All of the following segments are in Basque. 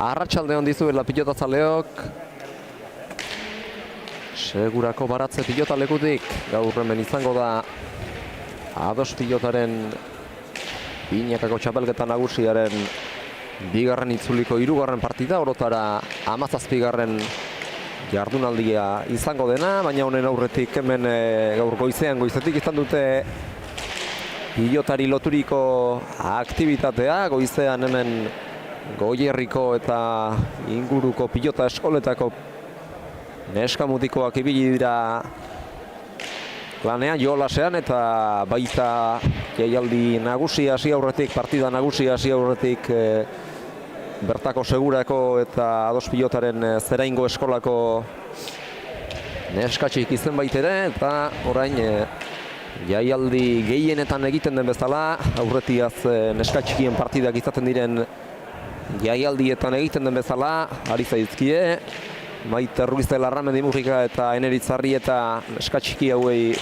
Arratsalde on dizuela pilotatzaleok. Segurako baratze pilota lekutik. Gaur hemen izango da Ados pilotaren binakako txapelketa nagusiaren bigarren itzuliko hirugarren partida, orotara 17. jardunaldia izango dena, baina honen aurretik hemen gaur goizetik izan dute pilotari loturiko aktibitatea. Goizean hemen Goierriko eta inguruko pilota eskoletako neskamutikoak ibili dira lanean jolasean, eta baita jaialdi nagusia hasi aurretik, partida nagusia hasi aurretik bertako Segurako eta Ados pilotaren Zeraingo eskolako neskatxik izen baitere, eta orain jaialdi gehienetan egiten den bezala, aurretiaz neskatxikien partidak izaten diren jaialdietan egiten den bezala, ari zaizkie Maite Ruiz Larramendi Murrika eta Eneritzarri eta neskatxiki hauei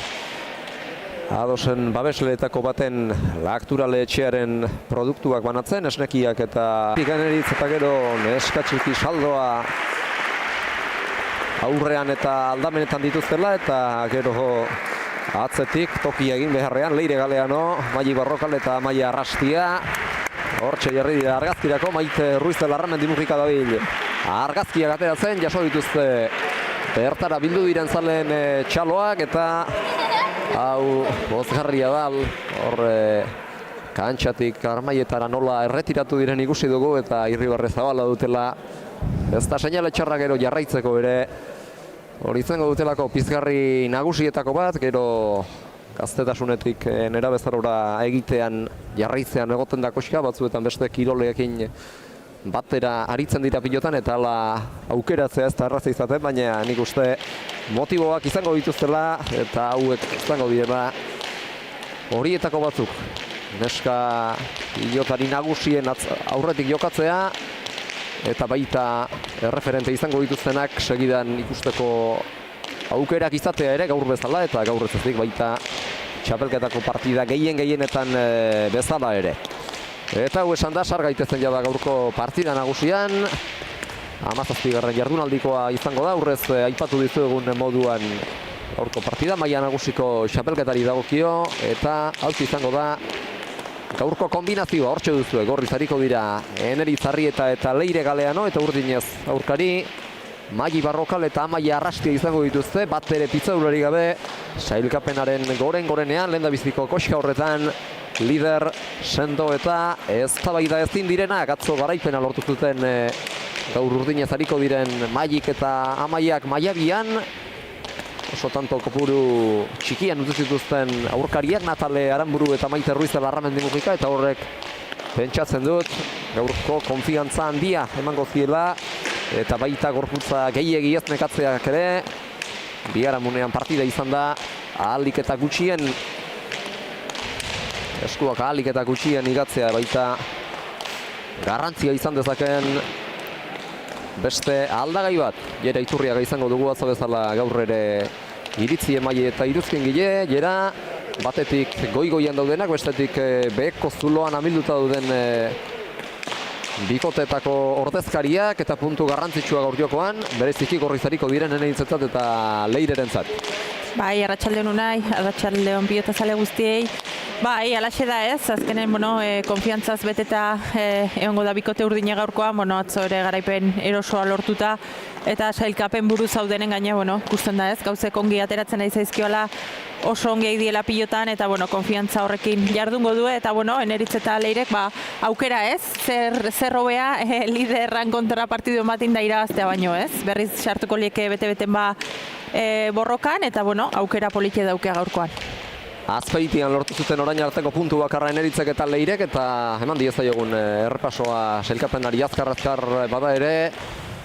Adosen babesleetako baten Lakturale etxearen produktuak banatzen, esnekiak eta Eneritz, eta gero neskatxiki saldoa aurrean eta aldamenetan dituztela, eta gero atzetik toki egin beharrean Leire Galeano, Maili Barrokal eta Amaia Arrastia. Hortxe jarri dira argazkirako, Maite Ruiz Larramendi Murrika dabil argazkiak ateratzen, jaso dituzte bertara bildu diren zaleen txaloak, eta hau bozgarria da, hor kantxatik Armaietara nola erretiratu diren ikusi dugu, eta Irribarre Zabala dutela, ez da seinale txarra gero jarraitzeko ere, hori izango dutelako pizgarri nagusietako bat, gero gaztetasunetik nerabezarora egitean jarraitzean egoten da koxka, batzuetan beste kiroleekin batera aritzen dira pilotan, eta hala aukeratzea ez da erraza izaten, baina nik uste motiboak izango dituztela, eta hauek izango direla horietako batzuk. Neska pilotari nagusien aurretik jokatzea, eta baita erreferente izango dituztenak segidan ikusteko aukerak izatea ere gaur bezala, eta gaur ez ezik baita txapelketako partida gehienetan bezala ere. Eta hau esan da, sar gaitezen jada gaurko partida nagusian. 17. jardunaldikoa izango da, aurrez aipatu dizuegun moduan gaurko partida, maila nagusiko txapelketari dagokio, eta hau izango da gaurko kombinazioa, hortxe duzue, gorriz hariko dira Eneritzarri eta Leire Galeano, eta urdinez aurkari Maili Barrokal eta Amaia Arrastia izango dituzte, bat ere pitzadurari gabe, sailkapenaren gorenean, lehendabiziko koxka horretan, lider sendo eta eztabaida ezin direnak, atzo garaipena lortu zuten gaur urdinez hariko diren Mailik eta Amaiak mailabian, oso tanto kopuru txikian utzi zituzten aurkariak, Natale Aranburu eta Maite Ruiz Larramendi Murrika, eta horrek pentsatzen dut gaurko konfiantza handia emango ziela, eta baita gorputza gehiegi ez nekatzeak ere. Biharamunean partida izan da, ahalik eta gutxien eskuak ahalik eta gutxien igatzea, baita garrantzia izan dezaken beste aldagai bat. Jera Iturriaga izango dugu atzo bezala gaur ere iritzi emaile eta iruzkin gile, jera batetik goigoian daudenak, bestetik beheko zuloan amilduta duten bikotetako ordezkariak, eta puntu garrantzitsua gaur jokoan, bereziki gorrizariko diren Eneritzetzat eta Leirerentzat. Bai, arratsalde on Unai, arratsalde on pilotazale guztiei. Bai, alaxe da ez, azkenen, konfiantzaz beteta egongo da bikote urdina gaurkoan, atzo ere garaipen erosoa lortuta, eta sailkapen buru zaudenen gaine, ikusten da ez, gauzek ongi ateratzen ari zaizkiola, oso ongi diela pilotan, eta konfiantza horrekin jardungo du, eta Eneritz eta Leirek aukera ez, zer hobea liderran kontra partidu ematen da irabaztea baino ez, berriz sartuko lieke bete-beten borrokan, eta aukera politia dauke gaurkoan. Azpeitian lortu zuten orain arteko puntu bakarra Eneritzek eta Leirek, eta eman diezaiogun errepasoa sailkapenari azkar bada ere.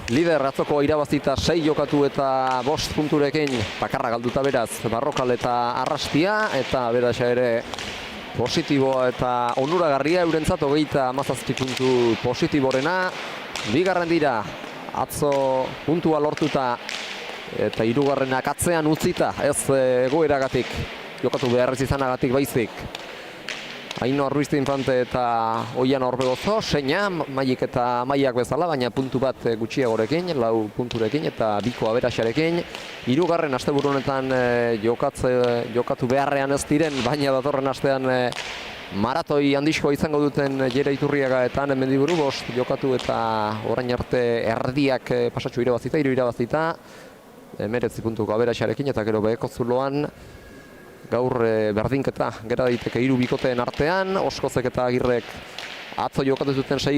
Lider atzoko irabazita 6 jokatu eta 5 punturekin bakarra galduta beraz Barrokal eta Arrastia, eta beraxa ere positiboa eta onuragarria eurentzat 37 puntu positiborena. Bigarren dira atzo puntua lortuta eta hirugarrenak atzean utzita, ez egoeragatik jokatu beharrez izanagatik baizik. Ainhoa Ruiz de Infante eta Oian Orbegozo, seina, Maik eta Maiak bezala, baina puntu bat gutxiagorekin, 4 punturekin eta 2 aberasarekin. 3. asteburu honetan jokatu beharrean ez diren, baina datorren astean maratoi handixkoa izango duten Jere Iturriaga eta Ane Mendiburu, 5 jokatu eta orain arte erdiak pasatxo irabazita, 3 irabazita, 19 puntuko aberasarekin eta gero beheko zuloan gaur berdinketa gera daiteke 3 bikoteen artean, Oskozek eta Agirrek atzo jokatu zuten 6.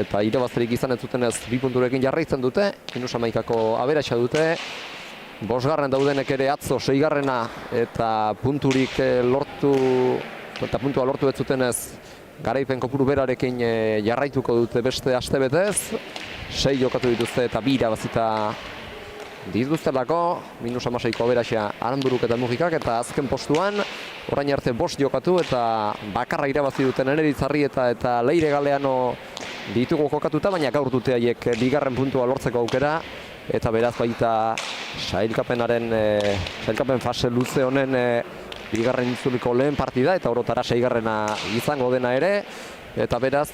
eta irabazterik izan ez zutenez 2 punturekin jarraitzen dute, -11ko aberasa dute. 5. daudenek ere atzo 6. eta punturik lortu eta puntua lortu ez zutenez garaipen kopuru berarekin jarraituko dute beste astebetez. 6 jokatu dituzte eta 2 irabazita dituztelako, -16ko aberasa Aranburuk eta Mugikak, eta azken postuan orain arte 5 jokatu eta bakarra irabazi duten Eneritz-Arrieta eta Leire Galeano ditugu jokatuta, baina gaur dute haiek 2. puntua lortzeko aukera, eta beraz baita sailkapen fase luze honen 2. itzuliko lehen partida eta orotara 6. izango dena ere, eta beraz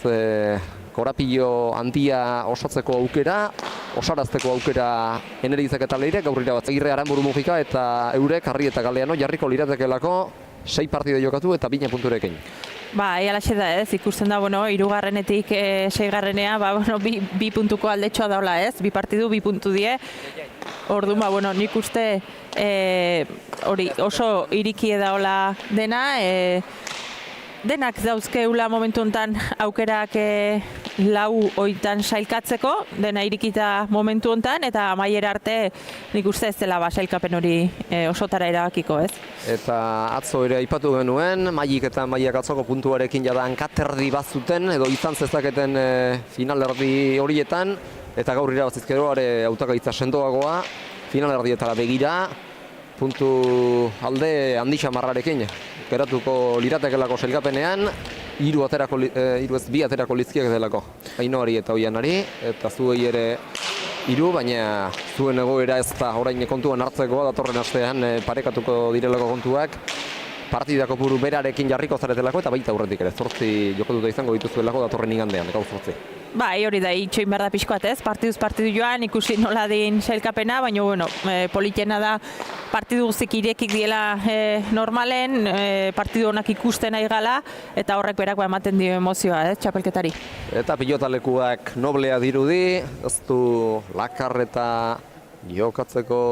korapilo handia osatzeko aukera, osarazteko aukera Eneritzek eta Leire, gaur irabazi Agirre, Aranburu, Mugika eta eurek Arrieta Galeano jarriko liratekelako 6 partide jokatu eta 2 punturekin. Alaxe da ez, ikusten da, 3. 6. Ba, 2 puntuko aldetxoa daula ez, 2 partidu, 2 puntu die. Orduan, nik uste hori oso irikie daula dena, denak dauzkeula momentu honetan aukerak 4 sailkatzeko, dena irikita momentu honetan, eta amaiera arte nik uste ez dela sailkapen hori osotara erabakiko, ez? Eta atzo ere aipatu genuen, Maik eta Maiak atzoko puntuarekin jada hankaterdi bazuten, edo izan zezaketen finalerdi horietan, eta gaur irabazizkero are hautagaitza sendoagoa, finalerdietara begira, puntu alde handi xamarrarekin geratuko liratekelako sailkapenean, 2 aterako lizkiak delako. Ainhoari eta Oianari, eta zuei ere 3, baina zuen egoera ez da orain kontuan hartzeko, datorren astean parekatuko direlako kontuak, partidako buru berarekin jarriko zaretelako, eta baita aurretik ere, 8 jokatuta izango dituzuelako datorren igandean, gaur 8. Hori da, itxoin behar da pixkoat ez, partiduz partidu joan, ikusi nola din sailkapena, baina politena da partidu guztik irekik diela normalen, partidu honak ikusten nahi gala, eta horrek berak ematen dio emozioa, txapelketari. Eta pilotalekuak noblea dirudi, ez du lakar eta jokatzeko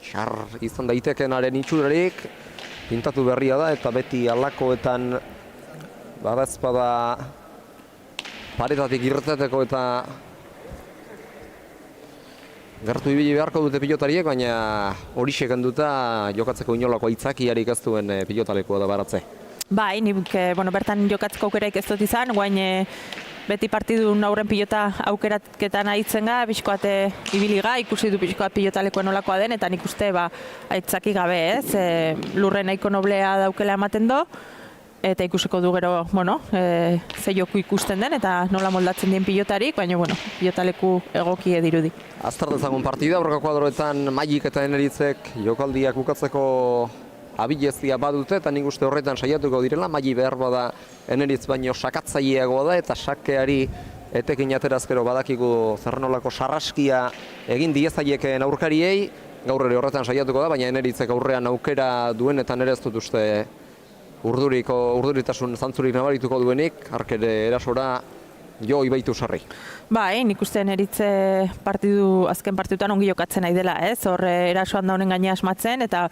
txar izan daitekenaren itxurarik, pintatu berria da, eta beti alakoetan badazpada paretatik irteteko eta gertu ibili beharko dute pilotariek, baina hori kenduta jokatzeko inolako aitzakiarik ez duen pilotalekua da baratze. Nik bertan jokatzeko aukeraik ez dut izan, guain beti partidu aurren pilota aukeraketan aitzen ga, pixkoate ibiliga, ikusi du pixkoat pilotalekua nolakoa den, eta nik uste aitzaki gabe ez, lurren nahiko noblea daukela ematen do, eta ikusiko du gero, ze joku ikusten den, eta nola moldatzen dien pilotarik, baina, pilotaleku egokie dirudi. Aztartezagun partida, aurreko kuadroetan Maik eta Eneritzek jokaldiak bukatzeko abilezia badute, eta nik uste horretan saiatuko direla, Maik behar bada Eneritz baino sakatzaileagoa da, eta sakeari etekin aterazkero badakigu zer nolako sarraskia egin diezaiekeen aurkariei, gaur ere horretan saiatuko da, baina Eneritzek aurrean aukera duenetan ere ez dut uste urduritasun zantzurik nabarituko duenik, arkere erasora jo ibaitu sarri. Nik uste Eneritze azken partidutan ongi jokatzen nahi dela, ez? Hor erasoan da honen gaine asmatzen, eta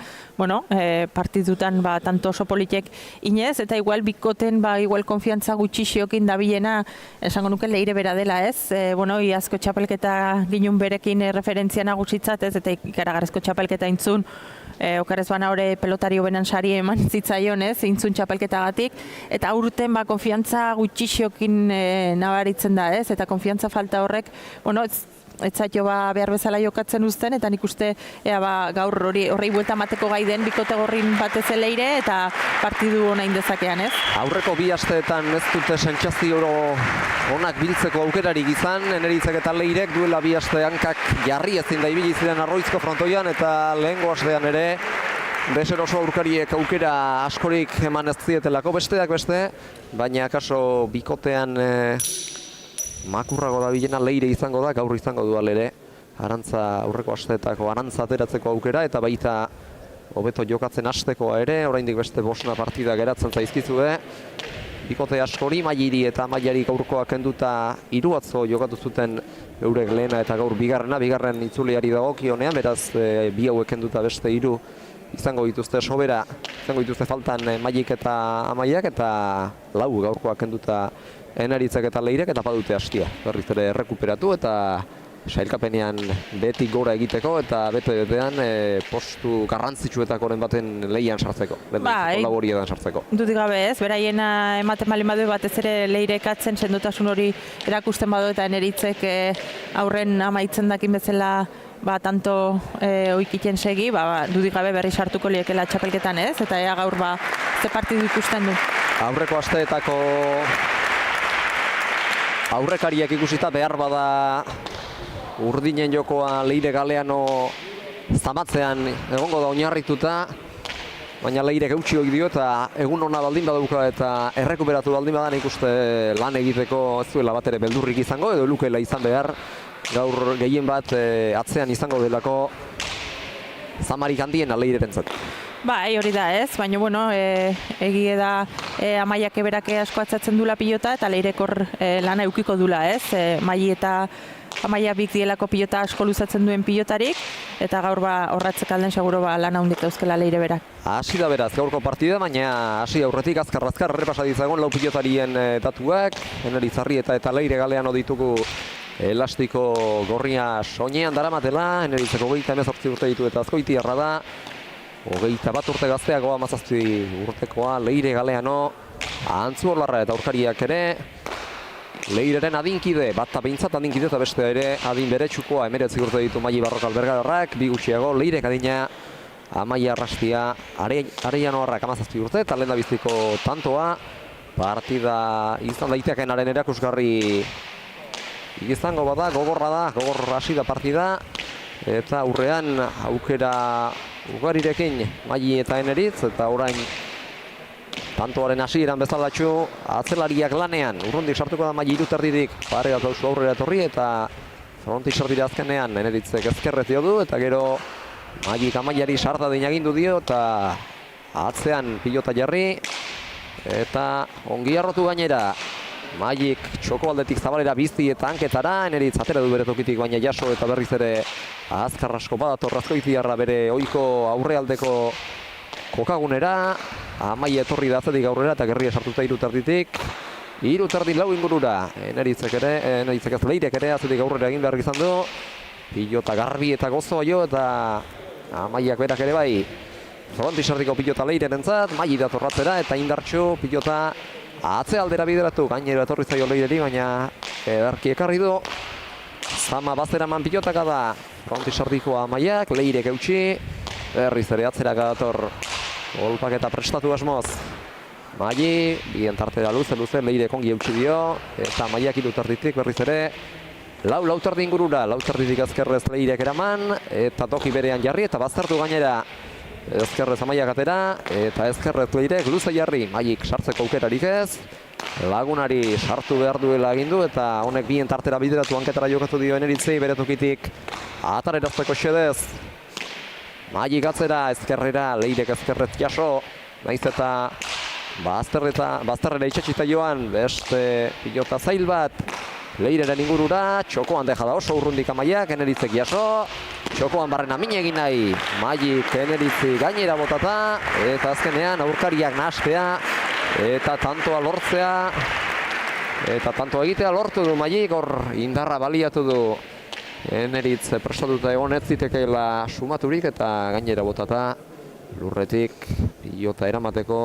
partidutan tanto oso politek inez, eta igual bikoten igual konfiantza gutxixiokin dabilena esango nuke Leire bera dela, ez? Iazko txapelketa ginun berekin referentzia nagusitzat, ez? Eta ikaragarrezko txapelketa intzun, okarez bana hori pelotari hobenan sari eman zitzaion, ez? Intzun txapelketagatik, eta aurten konfiantza gutxixiokin nabaritzen da, ez? Eta konfiantza falta horrek, ez zaito behar bezala jokatzen uzten, eta nik uste gaur horrei buelta mateko gai den bikote gorrin batez Leire, eta partidu honain dezakean, ez? Aurreko 2 asteetan ez dute sentsazio onak biltzeko aukerarik izan, Eneritzek eta Leirek duela 2 aste hankak jarri ezin da ibili ziren Arroizko frontoian, eta lehengo astean ere deseroso aurkariek aukera askorik eman ez zietelako besteak beste, baina akaso bikotean makurrago da bilena Leire izango da, gaur izango du alere. Arantza aurreko asteetako arantza ateratzeko aukera eta baita hobeto jokatzen hastekoa ere, oraindik beste 5 partida geratzen zaizkizue. Bikote askori, Mailiri eta Mailari gaurkoa kenduta 3 atzo jokatu zuten eurek lehena eta gaur bigarren itzuliari dagokionean, beraz 2 hauek kenduta beste 3 izango dituzte sobera, izango dituzte faltan Mailik eta Amaiak, eta 4 gaurkoa kenduta Enaritzek eta Leirek, eta badute astia. Berriz ere errekuperatu eta sailkapenean beti gora egiteko eta bete-betean postu garrantzitsuetakoren baten lehian sartzeko. Bai, laborietan sartzeko. Dudik gabe ez, beraiena ematen baldin badu batez ere Leirek atzen sendotasun hori erakusten badu eta Enaritzek aurren amaitzen dakin bezala tanto oikiten segi, dudik gabe berri sartuko liekela txapelketan ez, eta ea gaur ze partidu ikusten du. Aurreko asteetako aurrekariak ikusita behar bada urdinen jokoa Leire Galeano zamatzean egongo da oinarrituta, baina Leirek eutsi hori dio eta egun ona baldin badauka eta errekuperatu baldin badan ikuste lan egiteko ez duela bat ere beldurrik izango, edo lukeela izan behar gaur gehien bat atzean izango delako zamarik handiena Leirerentzat. Bai, hori da ez, baina bueno, egie da Amaiak eberak asko atzatzen dula pilota eta Leirek hor lana eukiko dula ez, Maili eta Amaia bik dielako pilota asko luzatzen duen pilotarik, eta gaur horratzek alden seguro lan handik dauzkela Leire berak. Hasi da beraz gaurko partida, baina hasi aurretik azkar errepasa ditzagun 4 pilotarien datuak, Enaritzarrieta eta Leire Galeano ditugu elastiko gorria soinean daramatela, Enaritzeko 28 urte ditu eta Azkoitiarra da, 21 urte gazteagoa, 17 urtekoa Leire Galeano, Antzuolarra eta aurkariak ere, Leireren adinkide, bat behintzat adinkide eta beste ere adin beretsukoa 19 urte ditu Maili Barrokal Bergararrak, 2 gutxiago Leirek adina Amaia Arrastia Arellanoarrak 17 urte eta lehendabiziko tantoa partida izan daitekenaren erakusgarri izango bada, gogor hasi da partida eta aurrean aukera ugarirekin Maili eta Eneritz eta orain tantoaren hasieran bezalatxu atzelariak lanean, urrundik sartuko da Maili iruterditik, pare bat dauzu aurrera etorri eta frontik sartira azkenean Eneritzek ezkerrez dio du eta gero Mailik Amaiari sarta agindu dio eta atzean pilota jarri eta ongi arrotu gainera Mailik txoko aldetik zabalera bizti eta hanketara, Eneritz atera du bere tokitik baina jaso eta berriz ere azkar asko badator Azkoitiarra bere ohiko aurrealdeko kokagunera, Amaia etorri da atzetik aurrera eta Gerria sartuta iruterditik. Iruterdi 4 ingurura, Eneritzek ez Leirek ere atzetik aurrera egin behar izan du. Pilota garbi eta gozoa jo eta Amaiak berak ere bai. Frontisardiko pilota Leirerentzat, Maili datorratzera eta indartxu pilota atzealdera bideratu. Gainera etorri zaio Leireri, baina ederki ekarri du. Zama bazeraman pilotaka da. Frontisardikoa Amaiak, Leirek eutxi. Berriz ere atzeraka dator. Golpaketa prestatu asmoz. Maili, bien tartera luze, Leirek ongi eutxi dio. Eta Amaiak iruterditik berriz ere. Lauterdi ingurura, lauterditik azkerrez Leirek eraman. Eta toki berean jarri eta baztertu gainera. Ezkerrez Amaiak atera. Eta ezkerrez Leirek luze jarri. Mailik sartzeko aukerarik ez. Lagunari sartu behar duela egindu eta honek bien tartera bideratu hanketara jokatu dio Eneritzei bere tokitik atarerazteko xedez. Mailik atzera, ezkerrera, Leirek ezkerrez jaso, naiz eta bazterrera itxatxita joan, beste pilota zail bat, Leireren ingurura, txokoan deja da oso urrundik Amaiak, Eneritzek jaso, txokoan barrena min egin nahi, Mailik Eneritzi gainera botata, eta azkenean aurkariak nahastea, eta tantoa lortzea, eta tantoa egitea lortu du Mailik, hor indarra baliatu du. Eneritz prestatuta egon ez zitekeela sumaturik eta gainera botata lurretik pilota eramateko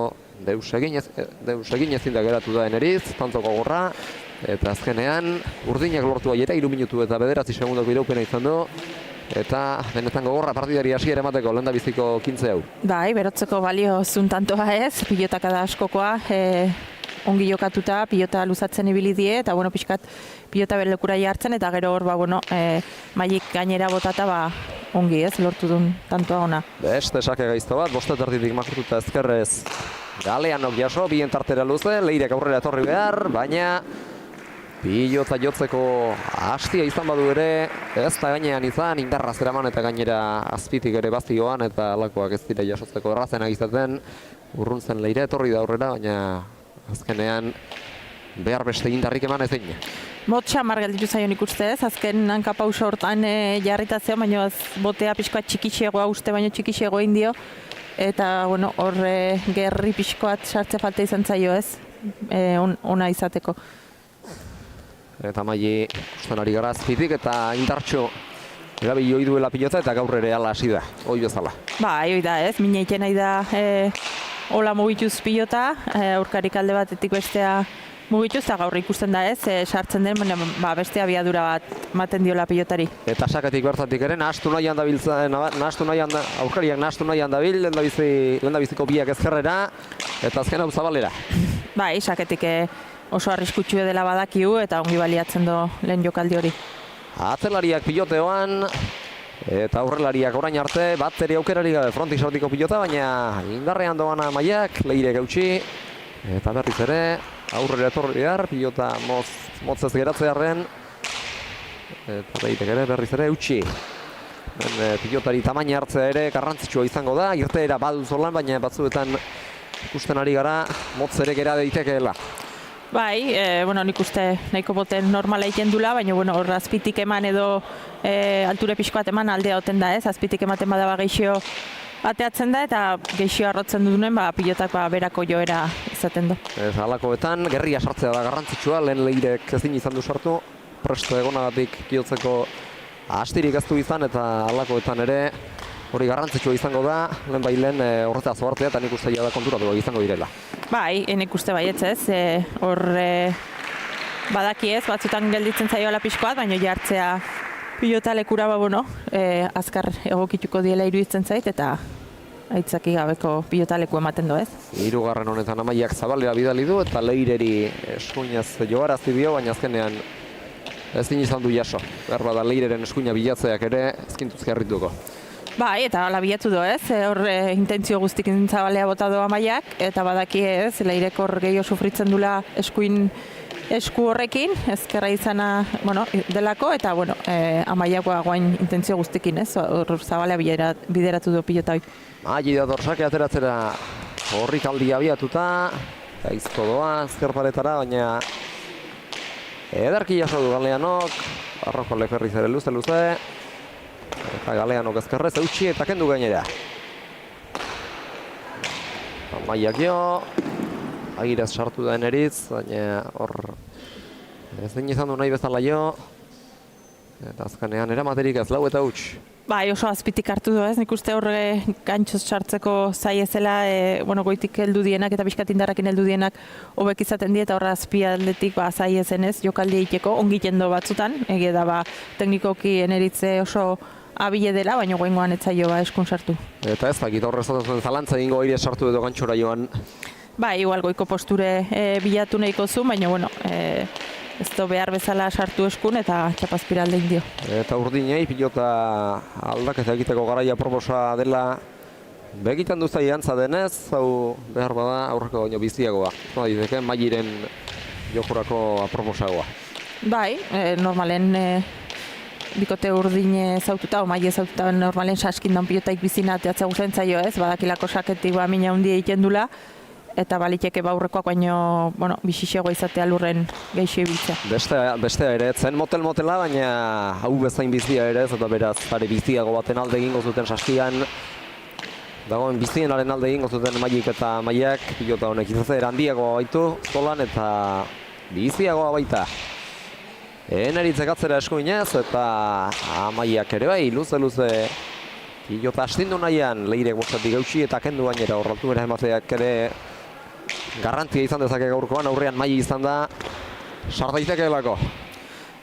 deus egin ezin da geratu da Eneritz, tantoko gorra eta azkenean urdinak lortu aiera 3 minutu eta 9 segundoko iraupena izan du eta benetan gogorra partidari hasiera emateko lehendabiziko 15 hau. Bai, berotzeko balio zun tantoa ez, pilotaka da askokoa, ongi jokatuta, pilota luzatzen ibili die, eta pixkat pilota bere lekura jartzen, eta gero hor, Mailik gainera botata, ongi ez, lortu duen tantoa ona. Beste sake gaizto bat, boste terditik makurtuta ezkerrez. Galeanok jaso, bien tartera luze, Leirek aurrera etorri behar, baina pilota jotzeko hastia izan badu ere, ez da gainean izan, indarra zeraman eta gainera azpitik ere bazioan eta alakoak ez dira jasotzeko errazenak izaten. Urruntzen Leire etorri da aurrera, baina azkenean behar beste indarrik eman ezin. Motxa mar gelditu zaion ikuste ez, azken hanka pausa hortan jarrita zeon, baina botea pixkoa txikixegoa uste baino txikixegoa indio. Eta bueno, hor gerri pixkoat sartze falta izan zaio ez, ona izateko. Eta Maili usten ari gara azpitik eta indartxo erabili ohi duela pilota eta gaur ere ala hasi da, ohi bezala. Bai, da ez, mina iten nahi da hola mugituz pilota, aurkarik alde batetik bestea mugituz, eta gaur ikusten da ez, sartzen den, bestea abiadura bat ematen diola pilotari. Eta saketik bertatik ere nahastu nahian aurkariak nahastu nahian dabil, lehendabiziko biak ezkerrera, eta azken hau zabalera. Bai, saketik oso arriskutsua dela badakiu eta ongi baliatzen do lehen jokaldi hori. Atzelariak piloteoan eta aurrelariak orain arte bat ere aukerari gabe frontik sortiko pilota, baina indarrean doana Mailak, Leire gautxi eta berriz ere aurrera etorri behar, pilota motzez geratzearen eta Leirek ere berriz ere eutxi. Pilotari tamaina hartzea ere garrantzitsua izango da, irteera badu zolan, baina batzuetan ikusten ari gara motz ere gera daitekeela. Bai, nik uste nahiko boten normala egiten dula, baina hor azpitik eman edo alture pixkoat eman aldea oten da ez, azpitik ematen badaba geixio ateatzen da eta geixio arrotzen dunen pilotak berako joera izaten du. Halakoetan, gerria sartzea da garrantzitsua, lehen Leirek ezin izan du sartu, presto egonagatik kilotzeko astirik ez du izan eta halakoetan ere hori garrantzitsua izango da, lehen horretaz ohartzea eta nik uste da konturatu izango direla. Bai, nik uste baietz ez, hor badaki ez, batzutan gelditzen zaiola pixkoat, baina jartzea pilota lekura azkar egokituko diela iruditzen zait eta aitzaki gabeko pilota leku ematen du ez. Hirugarren honetan Amaiak zabalera bidali du eta Leireri eskuinaz jogarazi dio, baina azkenean ezin izan du jaso. Berbada Leireren eskuina bilatzeak ere ezkintuzki harrituko. Bai, eta hala bilatu du ez, hor intentzio guztikin zabalea bota du Amaiak, eta badaki ez, Leirek hor gehiago sufritzen dula esku horrekin, ezkerra izana delako, eta Amaiakoa guain intentzio guztikin ez, hor zabalea bideratu du pilota hori. Maili da dorsake ateratzera horrik aldi abiatuta, gaizko doa ezkerparetara, baina ederki jaso du Galeanok, Arrojo Leferriz ere luze, eta Galeanok ezkerrez eutxi eta kendu gainera. Amaiak jo, agirez sartu da eneritz, baina hor ezin izan du nahi bezala jo, eta azkenean eramaterik ez lau eta huts. Bai, oso azpitik hartu du ez, nik uste horre gantxoz sartzeko zaiezela, goitik heldu dienak eta pixkat indarrakin heldu dienak hobek izaten die eta horra azpialdetik zaiezen ez, jokaldi egiteko, ongi jendo batzutan, egia da teknikoki eneritze oso abile dela, baina goingoan etzaio eskun sartu. Eta ez dakit horrez zuten zalantza egingo aire sartu edo gantxora joan. Bai, igual goiko posture bilatu nahiko zu, baina ez do behar bezala sartu eskun eta txapazpira alde indio. Eta urdinei pilota aldaketa egiteko garaia proposa dela begitan duzai antza denez, hau behar bada aurreko baino biziagoa. Diteke Mailiren jokurako aproposagoa. Bai, normalen bikote urdin zaututa, Maili zaututa normalen saskindan pilotaik bizina ateatza guzen zaio ez, badakilako saketik mina handia egiten dula, eta baliteke aurrekoak baino, bisixegoa izatea lurren geixo ibiltzea. Bestea ere, zen motela, baina hau bezain bizia ere ez, eta beraz, biziago baten alde egingo zuten saskian, dagoen bizienaren alde egingo zuten Mailik eta Amaiak, pilota honek izatzen handiagoa baitu, zolan eta biziagoa baita. Eneritzek atzera eskuinez, eta Amaiak ere bai, luze pilota astindu nahian, Leirek bostatik eutxi eta kendu gainera horratu bere emateak ere garrantzia izan dezake gaurkoan, aurrean Maili izan da sardaitekeelako.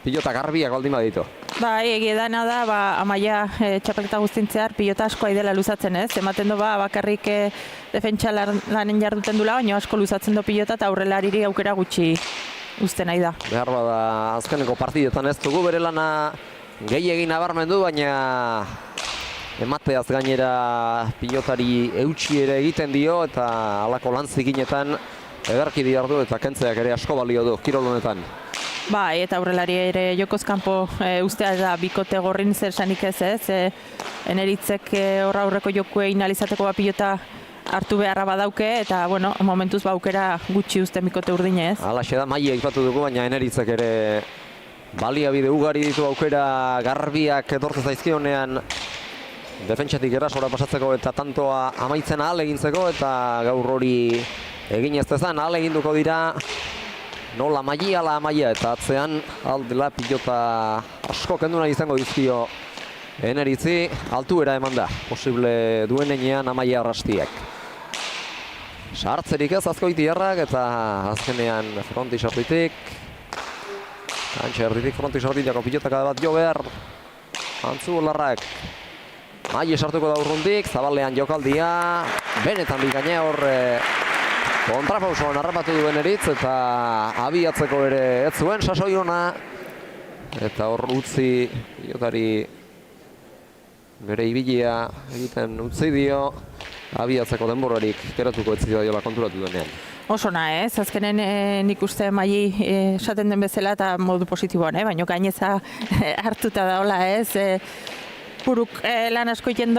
Pilota garbiak baldin baditu. Bai, egia dana da, Amaia txapelketa guztintzear pilota asko aidela luzatzen ez. Ematen du bakarrik defentsa lanen jarduten dula, baina asko luzatzen du pilota eta aurrelariri aukera gutxi uzten nahi da. Behar bada azkeneko partidetan ez dugu bere lana gehiegin nabarmendu, baina emateaz gainera pilotari eutxi ere egiten dio eta halako lan zikinetan ederki diardu eta kentzeak ere asko balio du kirol honetan. Bai, eta aurrelari ere jokoz kanpo ustea da bikote gorrin zer esanik ez. Eneritzek horra aurreko jokuein alizateko pilota hartu beharra badauke eta bueno, momentuz aukera gutxi uzten bikote urdine ez. Halaxe da, Maia aipatu dugu, baina Eneritzek ere baliabide ugari ditu aukera garbiak etortzen zaizkionean defentsatik erasora pasatzeko eta tantoa amaitzen ahal egintzeko eta gaur hori egin ez dezan ahal eginduko dira nola Maia ala Maia eta atzean aldela pilota asko kendu nahi izango dizkio Eneritzi, altuera eman da, posible duenean Amaia Arrastiak. Sartzerik ez Azkoitiarrak eta azkenean fronti sartitik. Antxe erditik fronti sartitako pilotaka bat jo behar. Antzu Larrak. Maia sartuko da urrundik, zabalean jokaldia. Benetan bikaine hor kontrapausoan harrapatu duen Eritz eta abiatzeko ere ez zuen sasoi ona. Eta hor utzi pilotari bere ibilia egiten utzi dio, abiatzeko denborarik geratuko ez diola konturatu denean. Oso na, azkenen nik uste Maili esaten den bezala eta modu positiboan, baina gaineza hartuta daola Puruk lan asko egiten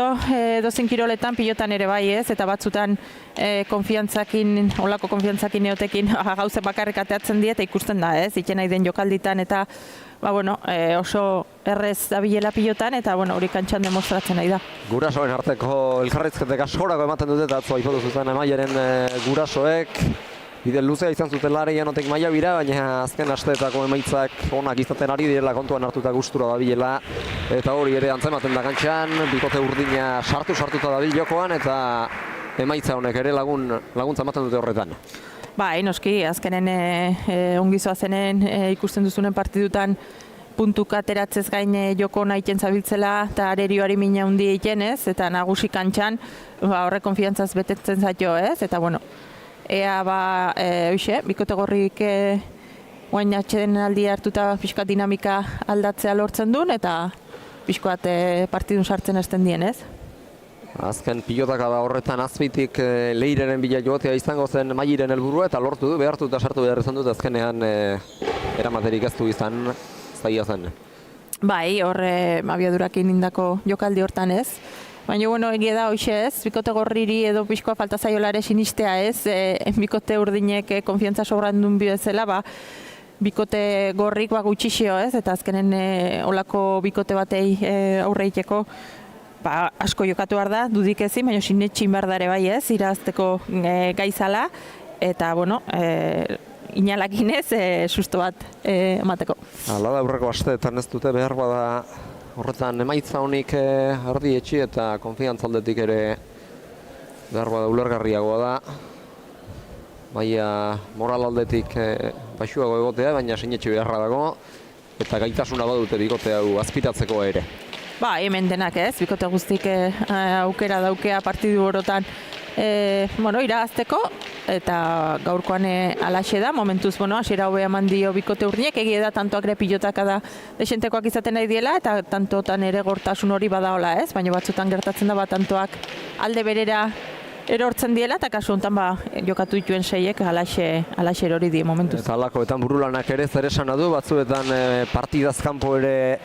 dozen kiroletan, pilotan ere bai eta batzutan konfiantzakin, olako konfiantzakin neotekin gauze bakarrik ateatzen die eta ikusten da iten nahi den jokalditan eta oso errez dabilela pilotan eta hori kantxan demostratzen nahi da. Gurasoen arteko elkarrizketek askorako ematen dute eta atzo aipatu zuten Maiaren gurasoek bide luzea izan zuten Lareian otek Maia bira, baina azken asteetako emaitzak onak izaten ari direla kontuan hartuta gustura dabilela eta hori ere antzematen da kantxan, bikote urdina sartuta dabil jokoan eta emaitza honek ere laguntza ematen dute horretan. Bai, noski, azkenen ongizoa zenen ikusten duzunen partidutan puntuk ateratzez gain joko nahiten zabiltzela eta arerioari mina hundi egiten eta nagusi kantxan horre konfiantzaz betetzen zaio eta ea bikote gorrik guain atxeden aldi hartuta pixkat dinamika aldatzea lortzen duen eta pixkoat partidun sartzen esten dien Azken pilotaka da horretan azpitik Leireren bila joatea izango zen Mairen helburua eta lortu du, behartu eta sartu behar izan dut azkenean eramaterik ez du izan zaila zen. Bai, horre abiadurakin indako jokaldi hortan Baina, egia da hoxe bikote gorriri edo pixkoa falta zaiolare sinistea bikote urdinek konfiantza sobran duen bidezela, bikote gorrik gutxixio eta azkenen olako bikote batei aurre iteko asko jokatu behar da, dudik ezin, baina sinetxin behar dare bai irazteko gaizala eta, inalakinez susto bat emateko. Hala da, aurreko asteetan ez dute behar bada horretan emaitza honik ardi etxi eta konfiantza aldetik ere behar bada ulergarriagoa da. Baina moral aldetik baxuago egotea, baina sinetxe beharra dago eta gaitasuna badute bikote hau azpitatzeko ere. Hemen denak bikote guztik aukera daukea partidu horotan irabazteko eta gaurkoan alaxe da, momentuz hasiera hobea eman dio bikote urdinek, egia da tantoak ere pilotaka da desentekoak izaten nahi diela eta tantotan ere gortasun hori badaola baina batzutan gertatzen da tantoak alde berera erortzen diela eta kasu honetan jokatu dituen seiek alaxe erori die momentuz. Eta halakoetan burulanak ere zer esana du, batzuetan partidaz kanpo ere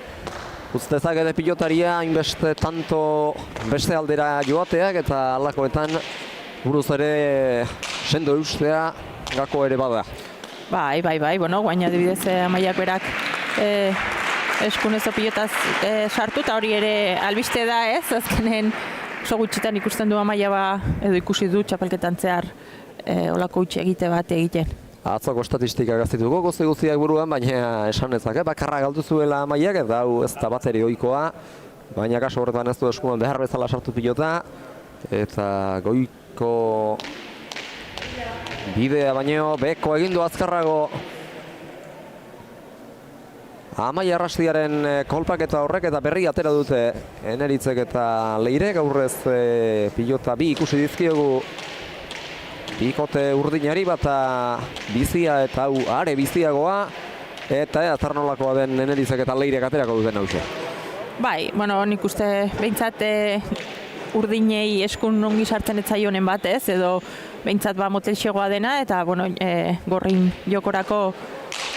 ustezak ere pilotaria hainbeste tanto beste aldera joateak eta halakoetan buruz ere sendo eustea gako ere bada. Bai, guain adibidez Amaiak berak eskunezo pilotaz sartu eta hori ere albiste da azkenen oso gutxitan ikusten du Amaia edo ikusi du txapelketan zehar olako utxe egite bat egiten. Atzoko estatistika gaztituko guztiak buruan, baina esan ezak, bakarra galdu zuela Amaiak eta hau ez da bateri ohikoa, baina kaso horretan ez du eskuan behar bezala sartu pilota eta goiko bidea baino beko egindu azkarrago Amaia Arrastiaren kolpaketa horrek eta berri atera dute Eneritzek eta Leirek, aurrez pilota bi ikusi dizkiogu bikote urdinari bata bizia eta hau are biziagoa eta atarnolakoa den Eneritzek eta Leirek aterako duten hauxe. Bai, bueno, nik uste behintzat urdinei eskun ongi sartzen etzaionen bat, ez, edo behintzat motelxegoa dena, eta bueno, gorrin jokorako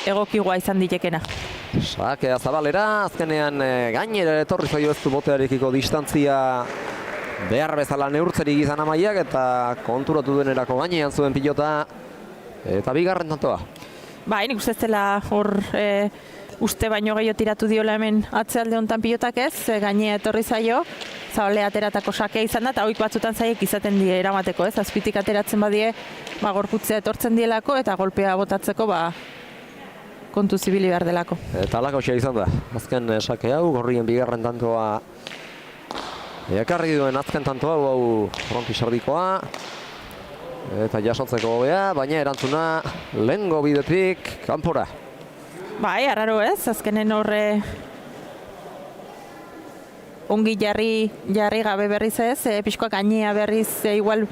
egokigoa izan ditekena. Sakea zabalera, azkenean gainera etorri zaio ez du botearekiko distantzia behar bezala neurtzerik izan Amaiak, eta konturatu denerako gainean zuen pilota, eta bigarren tantoa. Bai, nik uste ez dela hor uste baino gehiago tiratu diola hemen atzealde honetan pilotak ez, gainea etorri zaio, zabale ateratako sakea izan da, eta hoik batzutan zaiek izaten die eramateko, ez, azpitik ateratzen badie, gorputzea etortzen dielako, eta golpea botatzeko, kontu zibili behar delako. Eta alakoxea izan da, azken sake hau, gorrien bigarren tantoa ekarri duen azken tantoa, hau Ronki Sardikoa, eta jasotzeko hobea, baina erantzuna lehengo bidetik kanpora. Bai, arraro ez, azkenen horre ongi jarri gabe berriz ez, pixkoak gainea berriz igual,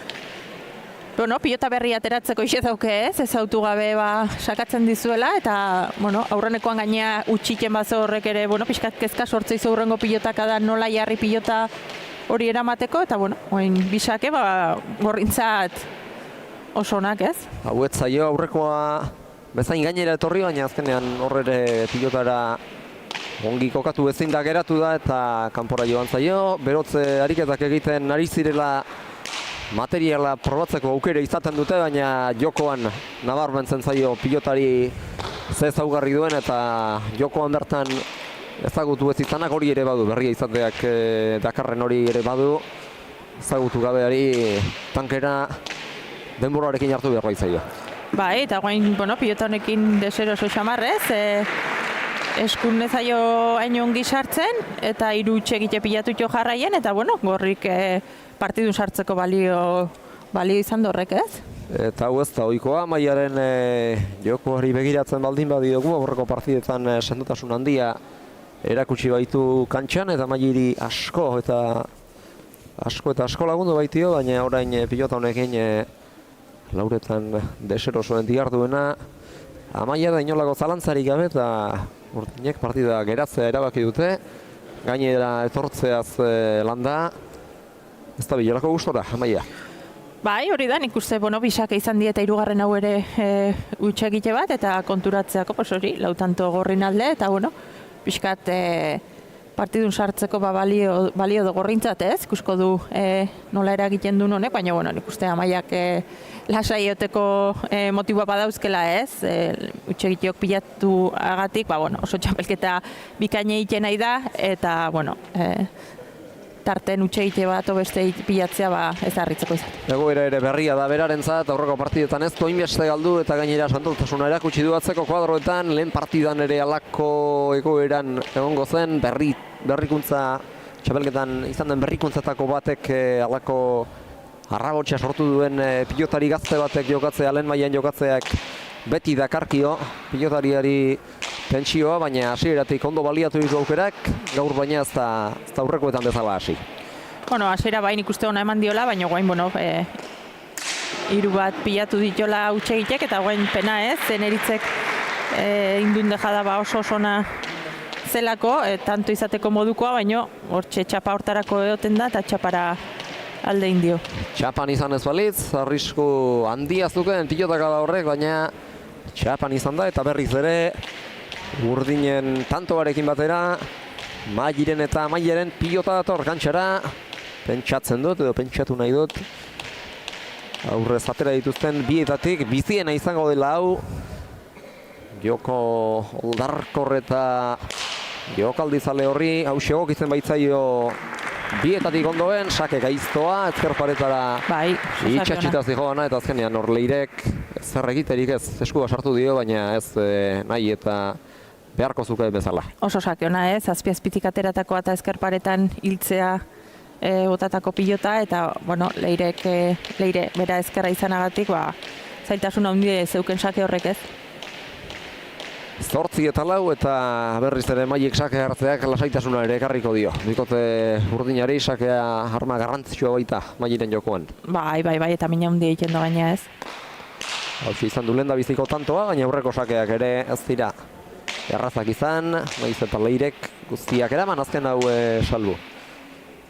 bueno, pilota berri ateratzeko ise dauke ez autu gabe sakatzen dizuela, eta bueno, aurrenekoan gainea utxiken bazo horrek ere, bueno, pixkat kezka sortzei aurrengo pilotaka da nola jarri pilota hori eramateko, eta bueno, oin bisake gorrintzat oso onak ez. Hau ez zaio aurrekoa bezain gainera etorri, baina azkenean horre pilotara ongi kokatu ezin da geratu da, eta kanpora joan zaio. Berotze ariketak egiten ari zirela materiala probatzeko aukera izaten dute, baina jokoan nabarmentzen zaio pilotari ze ezaugarri duen, eta jokoan bertan ezagutu ez izanak hori ere badu, berria izateak dakarren hori ere badu, ezagutu gabeari tankera denborarekin hartu behar zaio. Bai, eta guain, bueno, pilota honekin deseroso xamarrez, eskun ezaio hain ongi sartzen, eta hiru egite pilatuko jarraien, eta bueno, gorrik partidun sartzeko balio izan dorrek, ez? Eta hau ez da ohikoa, Amaiaren jokoari begiratzen baldin badiogu, aurreko partidetan sendotasun handia erakutsi baitu kantxan, eta Amairi asko lagundu baitio, baina orain pilota honekin lauretan deserosoen diarduena. Amaia da inolako zalantzarik gabe, eta urdinek partida geratzea erabaki dute, gainera etortzeaz landa, ez da bilorako gustora, Amaia. Bai, hori da, nik uste, bueno, bisaka izan dieta hirugarren hau ere egite bat, eta konturatzeako, hori, lautanto gorrin alde, eta bueno, pixkat partidun sartzeko balio du gorrintzat ez, ikusko du nola eragiten duen honek, baina bueno, nik uste Amaiak lasaioteko motiboa badauzkela ez, utxegiteok pilatu agatik, bueno, oso txapelketa bikaine egiten nahi da, eta bueno, tarten utxegite bat beste pilatzea ez harritzeko izan. Egoera ere berria da berarentzat, aurreko partidetan ez doinbeste galdu, eta gainera santotasuna erakutsi du atzeko kuadroetan, lehen partidan ere alako egoeran egongo zen, berrikuntza, txapelketan izan den berrikuntzetako batek alako arrabotsa sortu duen pilotari gazte batek jokatzea, lehen mailan jokatzeak beti dakarkio pilotariari pentsioa, baina hasieratik ondo baliatu ditu aukerak, gaur baina ez da aurrekoetan bezala hasi. Bueno, hasiera bain ikuste ona eman diola, baina guain, bueno, hiru bat pilatu ditola utxegitek, eta guain pena ez, zeneritzek indun dejada oso ona zelako, tanto izateko modukoa, baina hortxe txapa hortarako egoten da, eta txapara alde indio. Txapan izan ez balitz, arrisku handia zuken pilotaka da horrek, baina txapan izan da, eta berriz ere urdinen tantoarekin batera, Mairen eta Amaiaren pilota dator kantxara, pentsatzen dut, edo pentsatu nahi dut, aurrez atera dituzten bietatik, biziena izango dela hau, joko oldarkor eta jokaldizale horri, hau segok izan baitzaio bietatik ondoen, sake gaiztoa, ezker paretara itxatxita zijoana, eta azkenean hor Leirek zer egiterik ez, eskua sartu dio, baina ez nahi eta beharko zuke bezala. Oso sakeona ez, azpiazpitik ateratako eta ezkerparetan hiltzea botatako pilota, eta bueno, Leire bera ezkerra izanagatik, zailtasun handia zeuken sake horrek ez. 8 eta 4 eta berriz ere Maiek sake hartzeak lasaitasuna ere ekarriko dio. Bikote urdinari sakea arma garrantzitsua baita Mairen jokoan. Bai, eta mina handia egiten da baina ez. Hau izan du lehen da biziko tantoa, baina aurreko sakeak ere ez dira errazak izan, naiz eta leirek guztiak eraman azken hau salbu.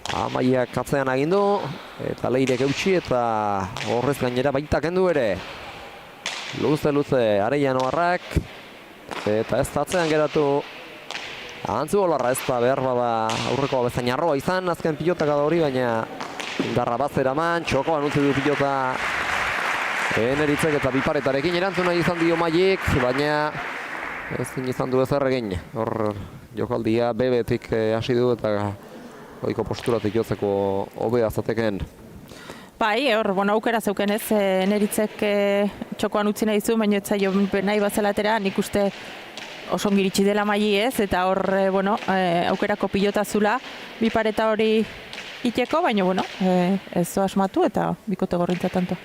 Amaiak atzean agindu, eta leirek eutxi eta horrez gainera baita kendu ere. Luze, Arellanoarrak, eta ez atzean geratu Antzu Olarra, ez da behar bada aurreko bezain arroa izan, azken pilotak da hori, baina indarra bat zeraman, txokoan utzi du pilota Eneritzek eta biparetarekin erantzuna izan dio Maiek, baina ezin izan du ezer egin. Hor jokaldia bebetik hasi du eta ohiko posturatik jotzeko hobea zatekeen. Bai, hor, aukera zeuken ez, Eneritzek txokoan utzi nahi zu, baina ez zaio nahi bazelatera, nik uste oso ongiritsi dela Maili ez, eta hor, aukerako pilota zula, bipareta hori iteko, baina, ez zo asmatu eta bikote gorrintza tanto.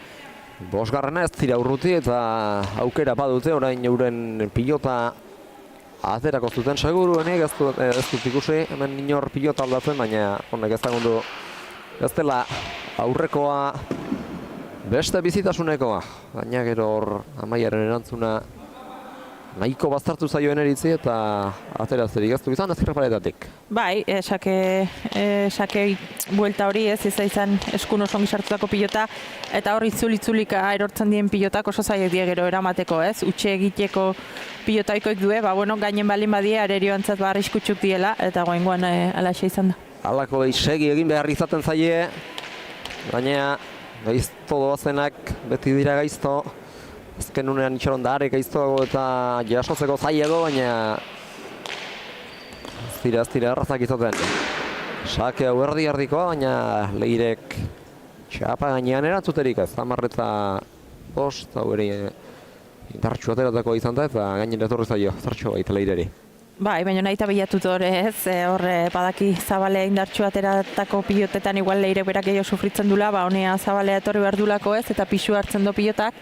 Bosgarrena ez dira urruti eta aukera badute, orain euren pilota aterako zuten seguruenik, ez dut ikusi, hemen inor pilota aldatzen, baina honek ez dagundu ez dela aurrekoa beste bizitasunekoa, baina gero hor Amaiaren erantzuna nahiko baztertu zaio Eneritzi eta aterazterik ez du izan ezkerrepaletatik. Bai, sake buelta hori ez izan eskun oso ongi sartutako pilota eta hor itzulika erortzen dien pilotak oso zaiek die gero eramateko ez, utxe egiteko pilotaikoik due, gainen balin badie arerioantzat arriskutsuk diela eta goengoan alaxe izan da. Halako segi egin behar izaten zaie, baina gaizto doazenak beti dira gaizto. Azken unean itxaron da are gaiztoago eta jasotzeko zailago, baina ez dira errazak izaten. Sake hau erdi-erdikoa, baina leirek txapa gainean erantzuterik ez. 10 eta 5, hau ere indartxu ateratako izan da eta gainera etorri zaio, zartxo baita leireri. Bai, baina nahi eta bilatutu hori ez, horre badaki Zabalea indartxu ateratako pilotetan igual leirek berak gehiago sufritzen dula, honea Zabalea etorri behar dulako ez, eta pisu hartzen du pilotak.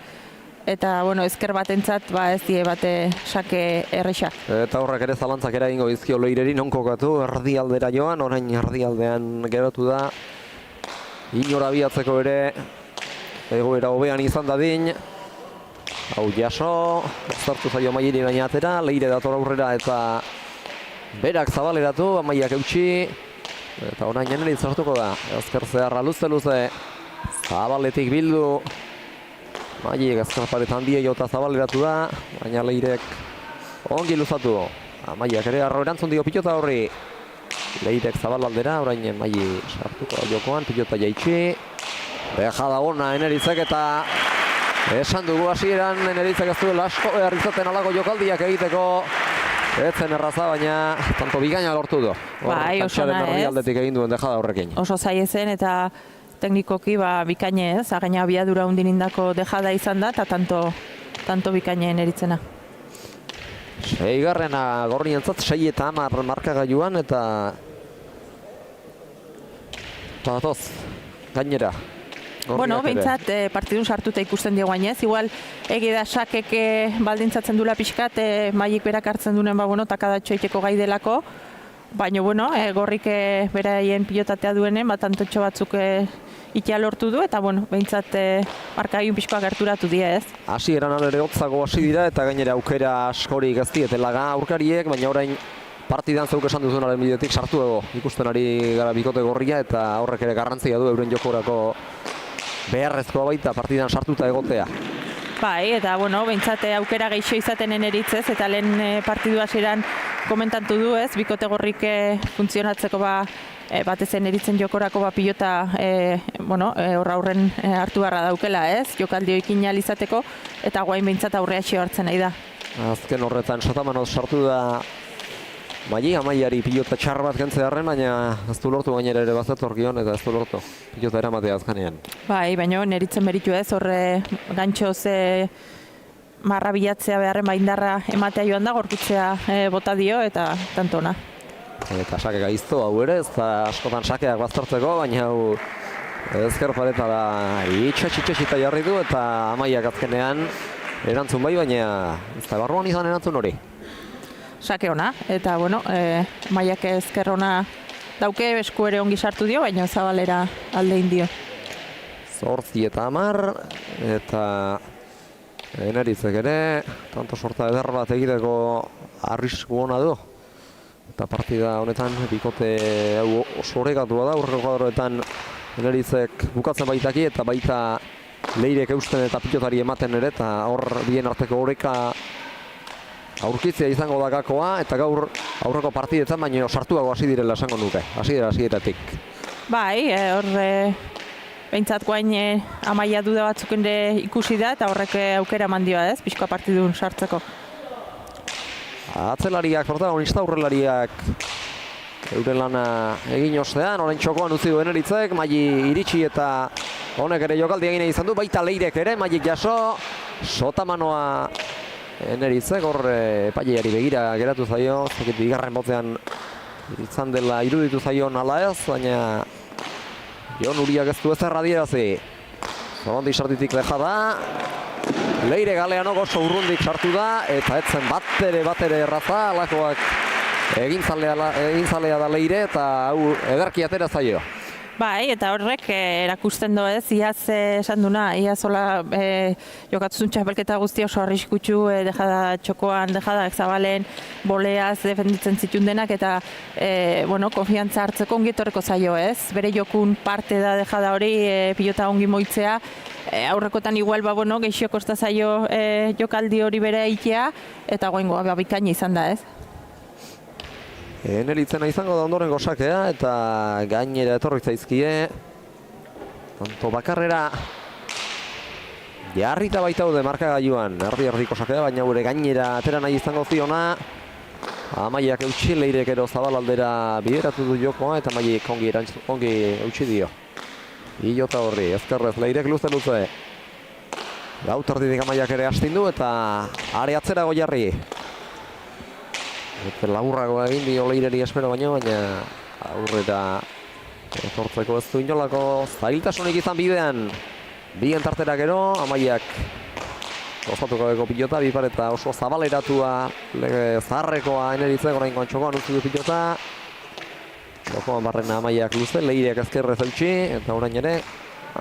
Eta, ezker batentzat, ez die bate sake errexa. Eta horrek ere zalantzak eragingo izkio leireri non kokatu, erdialdera joan, orain erdialdean geratu da. Inora biatzeko ere, egoera hobean izan dadin. Hau jaso, zartu zaio Maili baina atera, leire dator aurrera eta berak zabaleratu, Amaiak eutxi. Eta orain Eneritz hartuko da, ezker zeharra luze, Zabaletik bildu. Maiek ezkerparetan die jota zabaleratu da, baina leirek ongi luzatu. Maiak ere arro erantzun dio pilota horri. Leirek zabalaldera, orain Maili sartuko jokoan, pilota jaitsi. Bejada ona Eneritzek eta esan dugu hasieran Eneritzek ez duela asko behar izaten alago jokaldiak egiteko. Etzen erraza, baina tanto bigaina lortu du. Bai, oso na ez. Herrialdetik egin duen dejada horrekin. Oso zaie zen eta teknikoki bikaine ez, againa abiadura undin indako dejada izan da, eta tanto bikaine Eneritzena. 6. gorrientzat 6 eta 10 markagailuan eta datoz, gainera. Behintzat partidun sartuta ikusten diegoainez, igual egida sakeke baldintzatzen dula pixkat, Mailik berak hartzen duen takadatxo egiteko gai delako, baina gorrik beraien pilotatea duenen, tantotxo batzuk itea lortu du, eta behintzat markagaiun pixkoa gerturatu dira ez. Hasi eran ere hotzago hasi dira, eta gainera aukera askorik ez dietelaga aurkariek, baina orain partidan zeuk esan duzunaren bidetik sartu dugu. Ikusten ari gara bikote gorria, eta horrek ere garrantzia du euren jokorako beharrezkoa baita partidan sartuta egotea. Bai, eta behintzat aukera geixo izaten Eneritzez, eta lehen partidu hasieran komentatu du ez, bikote gorrik funtzionatzeko batez Eneritzen jokorako pilota horra aurren hartu beharra daukela ez, jokaldioekin izateko, eta guain behintzat aurrea hartzen nahi da. Azken horretan Sotamanoz sartu da Amaiari pilota txar bat gentzearen, baina ez du lortu gainera ere bazetor gion eta ez du lortu pilota eramatea azkanean. Bai, baina Eneritzen beritu ez, horre gantxoz marra bilatzea beharren indarra ematea joan da, gorputzea bota dio eta tantona. Eta sake gaizto hau ere, ez da askotan sakeak baztertzeko, baina hau ezkerpareta da itxasita jarri du eta Amaiak azkenean erantzun bai, baina ez da barruan izan erantzun hori. Sake ona, eta Amaiak ezker ona dauke, esku ere ongi sartu dio, baina Zabalera alde indio. 8 eta 10, eta Eneritzek ere, tanto sorta eder bat egiteko arrisku ona du. Eta partida honetan bikote hau oso oregatua da, aurreko kuadroetan Eneritzek bukatzen baitaki eta baita Leirek eusten eta pilotari ematen ere, eta hor bien arteko oreka aurkitzea izango da gakoa, eta gaur aurreko partidetan baino sartuago hasi direla esango nuke, hasieratik. Bai, hor behintzat guain Amaia duda batzuk ere ikusi da, eta horrek aukera mandioa ez, pixkoa partidun sartzeko. Atzelariak, protagonista aurrelariak euren lana egin ostean, orain txokoan utzi du Eneritzek, Maili iritsi eta honek ere jokaldi egin izan du, baita Leirek ere, Mailik jaso, sotamanoa Eneritzek, hor epaileari begira geratu zaio, zekit bigarren botzean izan dela iruditu zaion ala ez, baina Jon Uriak ez du ezer adierazi. Zondi sartitik leja da, Leire Galeano oso urrundik sartu da, eta etzen batere erraza, alakoak egintzalea da Leire, eta hau ederki atera zaio. Bai, eta horrek erakusten du ez, iaz esan duna, iaz hola jokatzun txapelketa guzti oso arriskutsu, dejada txokoan, dejada Zabalen, boleaz defenditzen zituen denak, eta konfiantza hartzeko ongi etorreko zaio ez. Bere jokun parte da dejada hori, pilota ongi moitzea, aurrekotan igual geixio kosta zaio jokaldi hori bere eitea, eta goingoa bikaina izan da ez. Eneritzena izango da ondoren gozakea, eta gainera etorri zaizkie. Tanto bakarrera jarrita baita daude markagailuan, erdi-erdiko sakea, baina gure gainera atera nahi izango ziona. Amaiak eutxi, Leirek ero Zabalaldera bideratu du jokoa, eta Mailik ongi eutxi dio. Ilota horri, ezkerrez, Leirek luze. Gaut erdidik Amaiak ere astindu, eta are atzerago jarri. Laburrago egin dio Leireri espero baina aurrera etortzeko ez du inolako zailtasunik izan bidean. Bien tartera gero, Amaiak gozatuko beko pilota, bipareta oso zabaleratua, lege zaharrekoa Eneritzek, orain txokoan utzi du pilota. Jokoan barrena Amaiak luze, Leirek ezkerrez eutxi, eta orain ere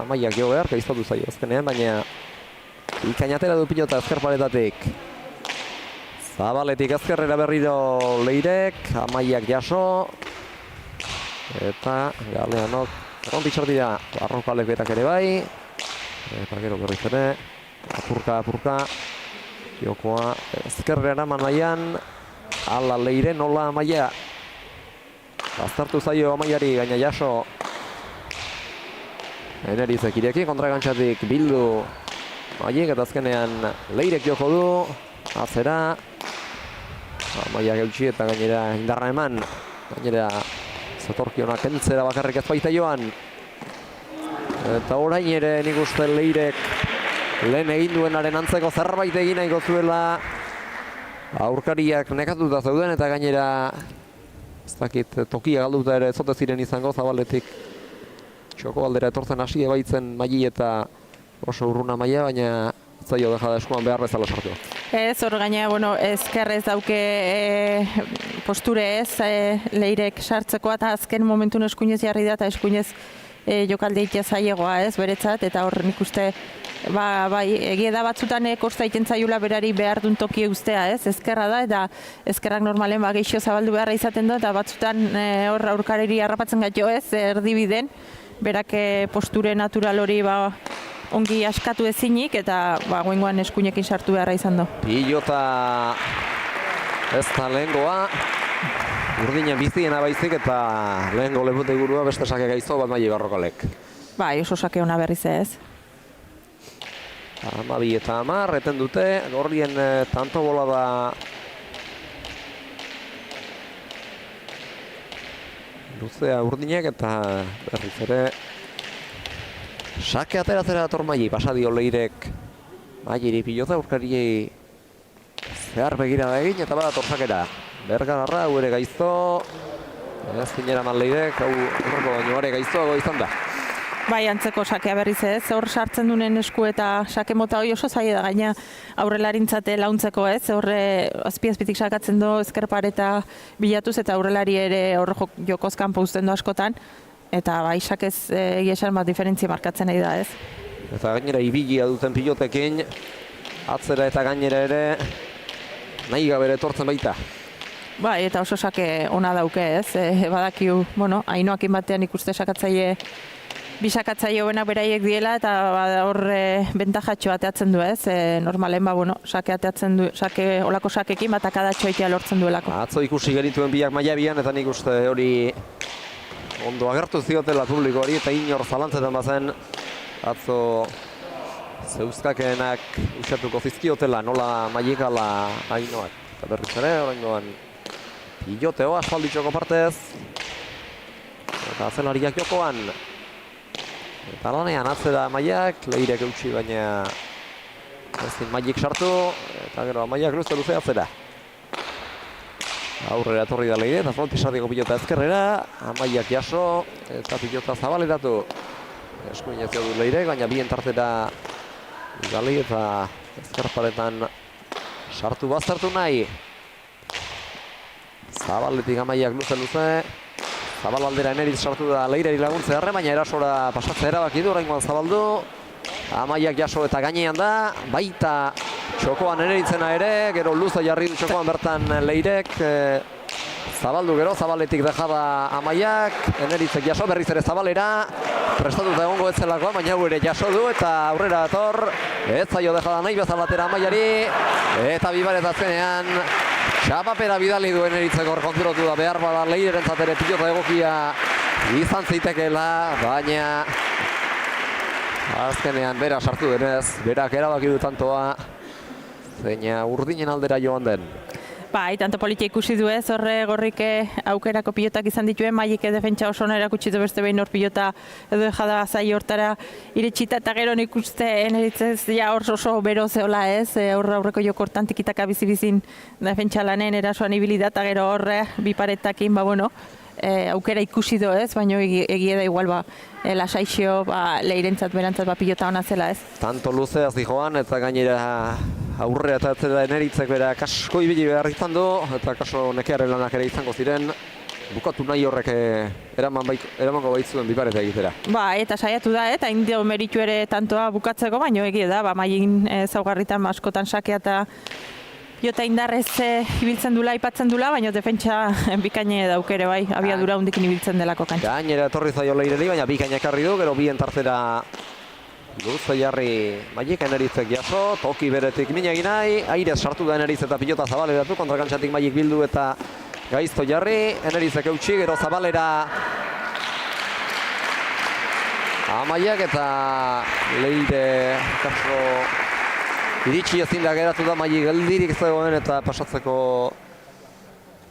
Amaiak jo behar, gaiztatu zaio azkenean, baina ikainatera du pilota ezker paretatik. Zabaletik ezkerrera berriro Leirek, Amaiak jaso, eta Galeanok errontik dira, Barrokalek berak ere bai, eta gero berriz ere, apurka, jokoa ezkerrera manaian, ala Leire nola Amaia, baztertu zaio Amaiari, gaina jaso, Eneritzek ireki, kontragantzatik bildu Mailik, eta azkenean Leirek joko du, atzera, Amaiak eutxi eta gainera indarra eman, gainera zatorkionak entzera bakarrik ez baita joan. Eta orain ere nik uste Leirek lehen egin duenaren antzeko zerbait egin nahiko zuela. Aurkariak nekatuta zeuden eta gainera ez dakit tokia galduta ere zote ziren izango Zabaletik. Txoko aldera etortzen hasi ebaitzen Maili eta oso urruna Amaia, baina zaio dejada eskuan behar bezala sartu. Ez, hor gaina, ezkerrez dauke posture ez, Leirek sartzeko eta azken momentun eskuinez jarri da eta eskuinez jokalde itea zailegoa ez, beretzat, eta hor nik uste, bai, egia da batzutan kosta egiten zaiola berari behar duen toki ustea ez, ezkerra da, eta ezkerrak normalen geixo zabaldu beharra izaten du, eta batzutan hor aurkareri harrapatzen gaito ez, erdibiden, berak posture natural hori ongi askatu ezinik, eta goingoan eskuinekin sartu beharra izan du. Pilota ez da lehengoa, urdinen biziena baizik eta lehengo lebute gurua beste sake gaizto bat Mailik Barrokalek. Bai, oso sake ona berriz ez. 12 eta 10, eten dute, gorrien tanto bola da luzea urdinek eta berriz ere sake ateratzera dator Maili, pasadio Leirek Mailiri pilota aurkariei zehar begira da egin eta badator sakera. Bergarra, hau ere gaizto, ez zinera man Leirek, hau urreko baino are gaiztoago izan da. Bai, antzeko sakea berriz ez, hor sartzen dunen esku eta sake mota hori oso zaila da, gaina aurrelarintzate launtzeko ez, horre azpiazpitik sakatzen du ezkerpareta bilatuz eta aurrelari ere hor jokoz kanpo uzten du askotan. Eta bai, sakez egia esan bat diferentzia markatzen nahi da ez. Eta gainera ibilia duten pilotekin, atzera eta gainera ere nahi gabe etortzen baita. Bai, eta oso sake ona dauke, ez? Badakiu, bueno, Ainoakin batean ikuste sakatzaile bi sakatzaile hobenak beraiek diela eta hor bentajatxo ateatzen du, ez? Normalen, bueno, sake ateatzen du, olako sakekin bat akadatxo egitea lortzen duelako. Atzo ikusi genituen biak mailabian eta nik uste hori ondo agertu ziotela publiko hori eta inor zalantzetan bazen atzo zeuskakenak usatuko zizkiotela nola maiekala Ainoak. Eta berriz ere, oraingoan piloteo asfalditxoko partez eta azelariak jokoan. Eta lanean atzera Maiak, Leirek eutxi baina ezin Maiek sartu eta gero Maiak luze atzera. Aurrera etorri da Leire eta frontisardiko pilota ezkerrera, Maiak jaso eta pilota zabaleratu. Eskuinezio du Leirek, baina bien tartera gali eta ezkerparetan sartu baztertu nahi. Zabaletik Maiak luze. Zabal aldera Eneriz sartu da Leireri laguntze harre, baina erasora pasatzea erabaki du, oraingoan zabaldu. Maiak jaso eta gainean da, baita txokoan Eneritzena ere, gero luze jarri du txokoan bertan Leirek. Zabaldu gero, Zabaletik dejada Maiak, Eneritzek jaso, berriz ere Zabalera. Prestatuta egongo ez zelakoa, baina hau ere jaso du eta aurrera dator. Ez zaio dejada nahi bezalatera Maiari, eta bibaretazkenean txapapera bidali duen Eneritzeko konturatu da behar bada Leirerentzat ere pilota egokia izan zitekeela, baina azkenean bera sartu denez, berak erabaki du tantoa, zeina urdinen aldera joan den. Bai, tanto politia ikusi du ez, horre gorrik aukerako pilotak izan dituen, Maiek defentsa oso ona erakutsi du beste behin hor pilota edo jada zai hortara iritsita eta gero nik uste Eneritzez ja hor oso bero zeola ez, aurreko jokortan tikitaka bizibizin defentsa lanen erasoan ibilida eta gero horre biparetakin, bueno, aukera ikusi du ez, baina egia da igual lasaixo Leirentzat berantzat pilota ona zela ez. Tanto luzeaz dijoan eta gainera aurrea eta atzera Eneritzek bera kasko ibili behar izan du eta kaso nekearen lanak ere izango ziren bukatu nahi horrek eramango baitzuen bipareta egitera. Eta saiatu da eta indio meritu ere tantoa bukatzeko, baina egia da, Maien zaugarritan askotan sakea eta pilota indarrez ibiltzen dula, aipatzen dula, baina defentsa bikaine daukere bai, abiadura hundikin ibiltzen delako kantxa. Gainera etorri zaio Leireri, baina bikaina ekarri du, gero bien tartera luze jarri Maiek, Eneritzek jaso, toki beretik min egin nahi, airez sartu da Eneriz eta pilota zabaleratu, kontrakantxatik Maiek bildu eta gaizto jarri, Eneritzek eutxi, gero Zabalera Maiak eta Leire kaso iritsi ezin da geratu da Maiek geldirik zegoen eta pasatzeko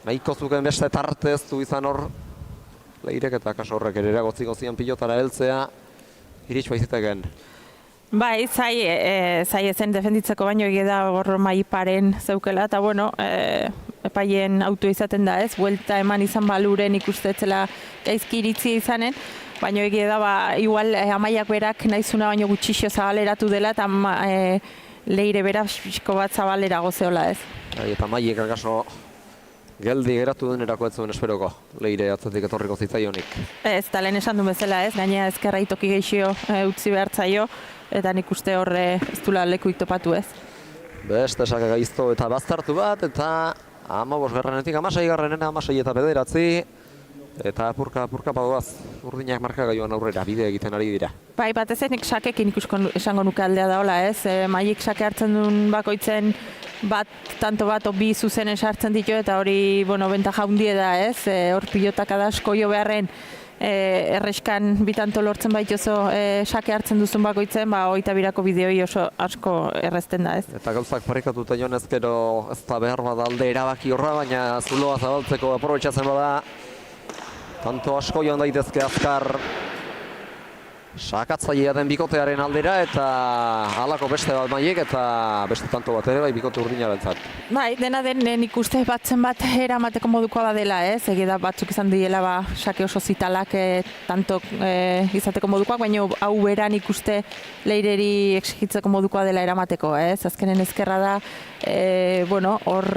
nahiko zuken beste tartez du izan hor Leirek eta kaso horrek ere eragotziko zian pilotara heltzea iritsi baiziteken. Bai, zai ezen defenditzeko baino egia da hor Maiparen zeukela eta bueno, epaien auto izaten da ez, buelta eman izan baluren ikustetzela gaizki iritzi izanen, baina egia da igual Amaiak berak nahizuna baino gutxixo zabaleratu dela eta Leire bera pixko bat zabalera gozeola ez. Eta Maiek akaso geldi geratu denerako ez zuen esperoko, Leire atzetik etorriko zitzaionik. Ez, eta lehen esan du bezala ez, gainea ezkerra itoki geixio utzi behar zaio, eta nik uste horre ez dula lekuik topatu ez. Beste sake gaizto eta baztertu bat, eta 15-garrenetik 16-garrenena 16 eta 9, eta apurka padoaz urdinak markagaioan aurrera bide egiten ari dira. Bai, batez nik sakekin esango nuke aldea daola ez, Maiek sake hartzen duen bakoitzen tanto bat bi zuzenen sartzen ditu eta hori, bentaja hundie da ez, hor pilotak adasko jo beharren erreskan bitanto lortzen baitozo sake hartzen duzun bakoitzen, hogeita birako bideoi oso asko errezten da ez. Eta gauzak parikatuta joan ezkero ez da behar bada alde erabaki horra, baina zuloa zabaltzeko aprobetxatzen bada tanto asko joan daitezke azkar sakatzailea den bikotearen aldera eta halako beste bat Maiek eta beste tanto bat ere bai bikote urdinarentzat. Bai, dena den nik uste batzen bat eramateko modukoa badela ez, egia da batzuk izan diela sake oso zitalak tanto izateko modukoak, baina hau beran ikuste Leireri exigitzeko modukoa dela eramateko ez, azkenen ezkerra da, hor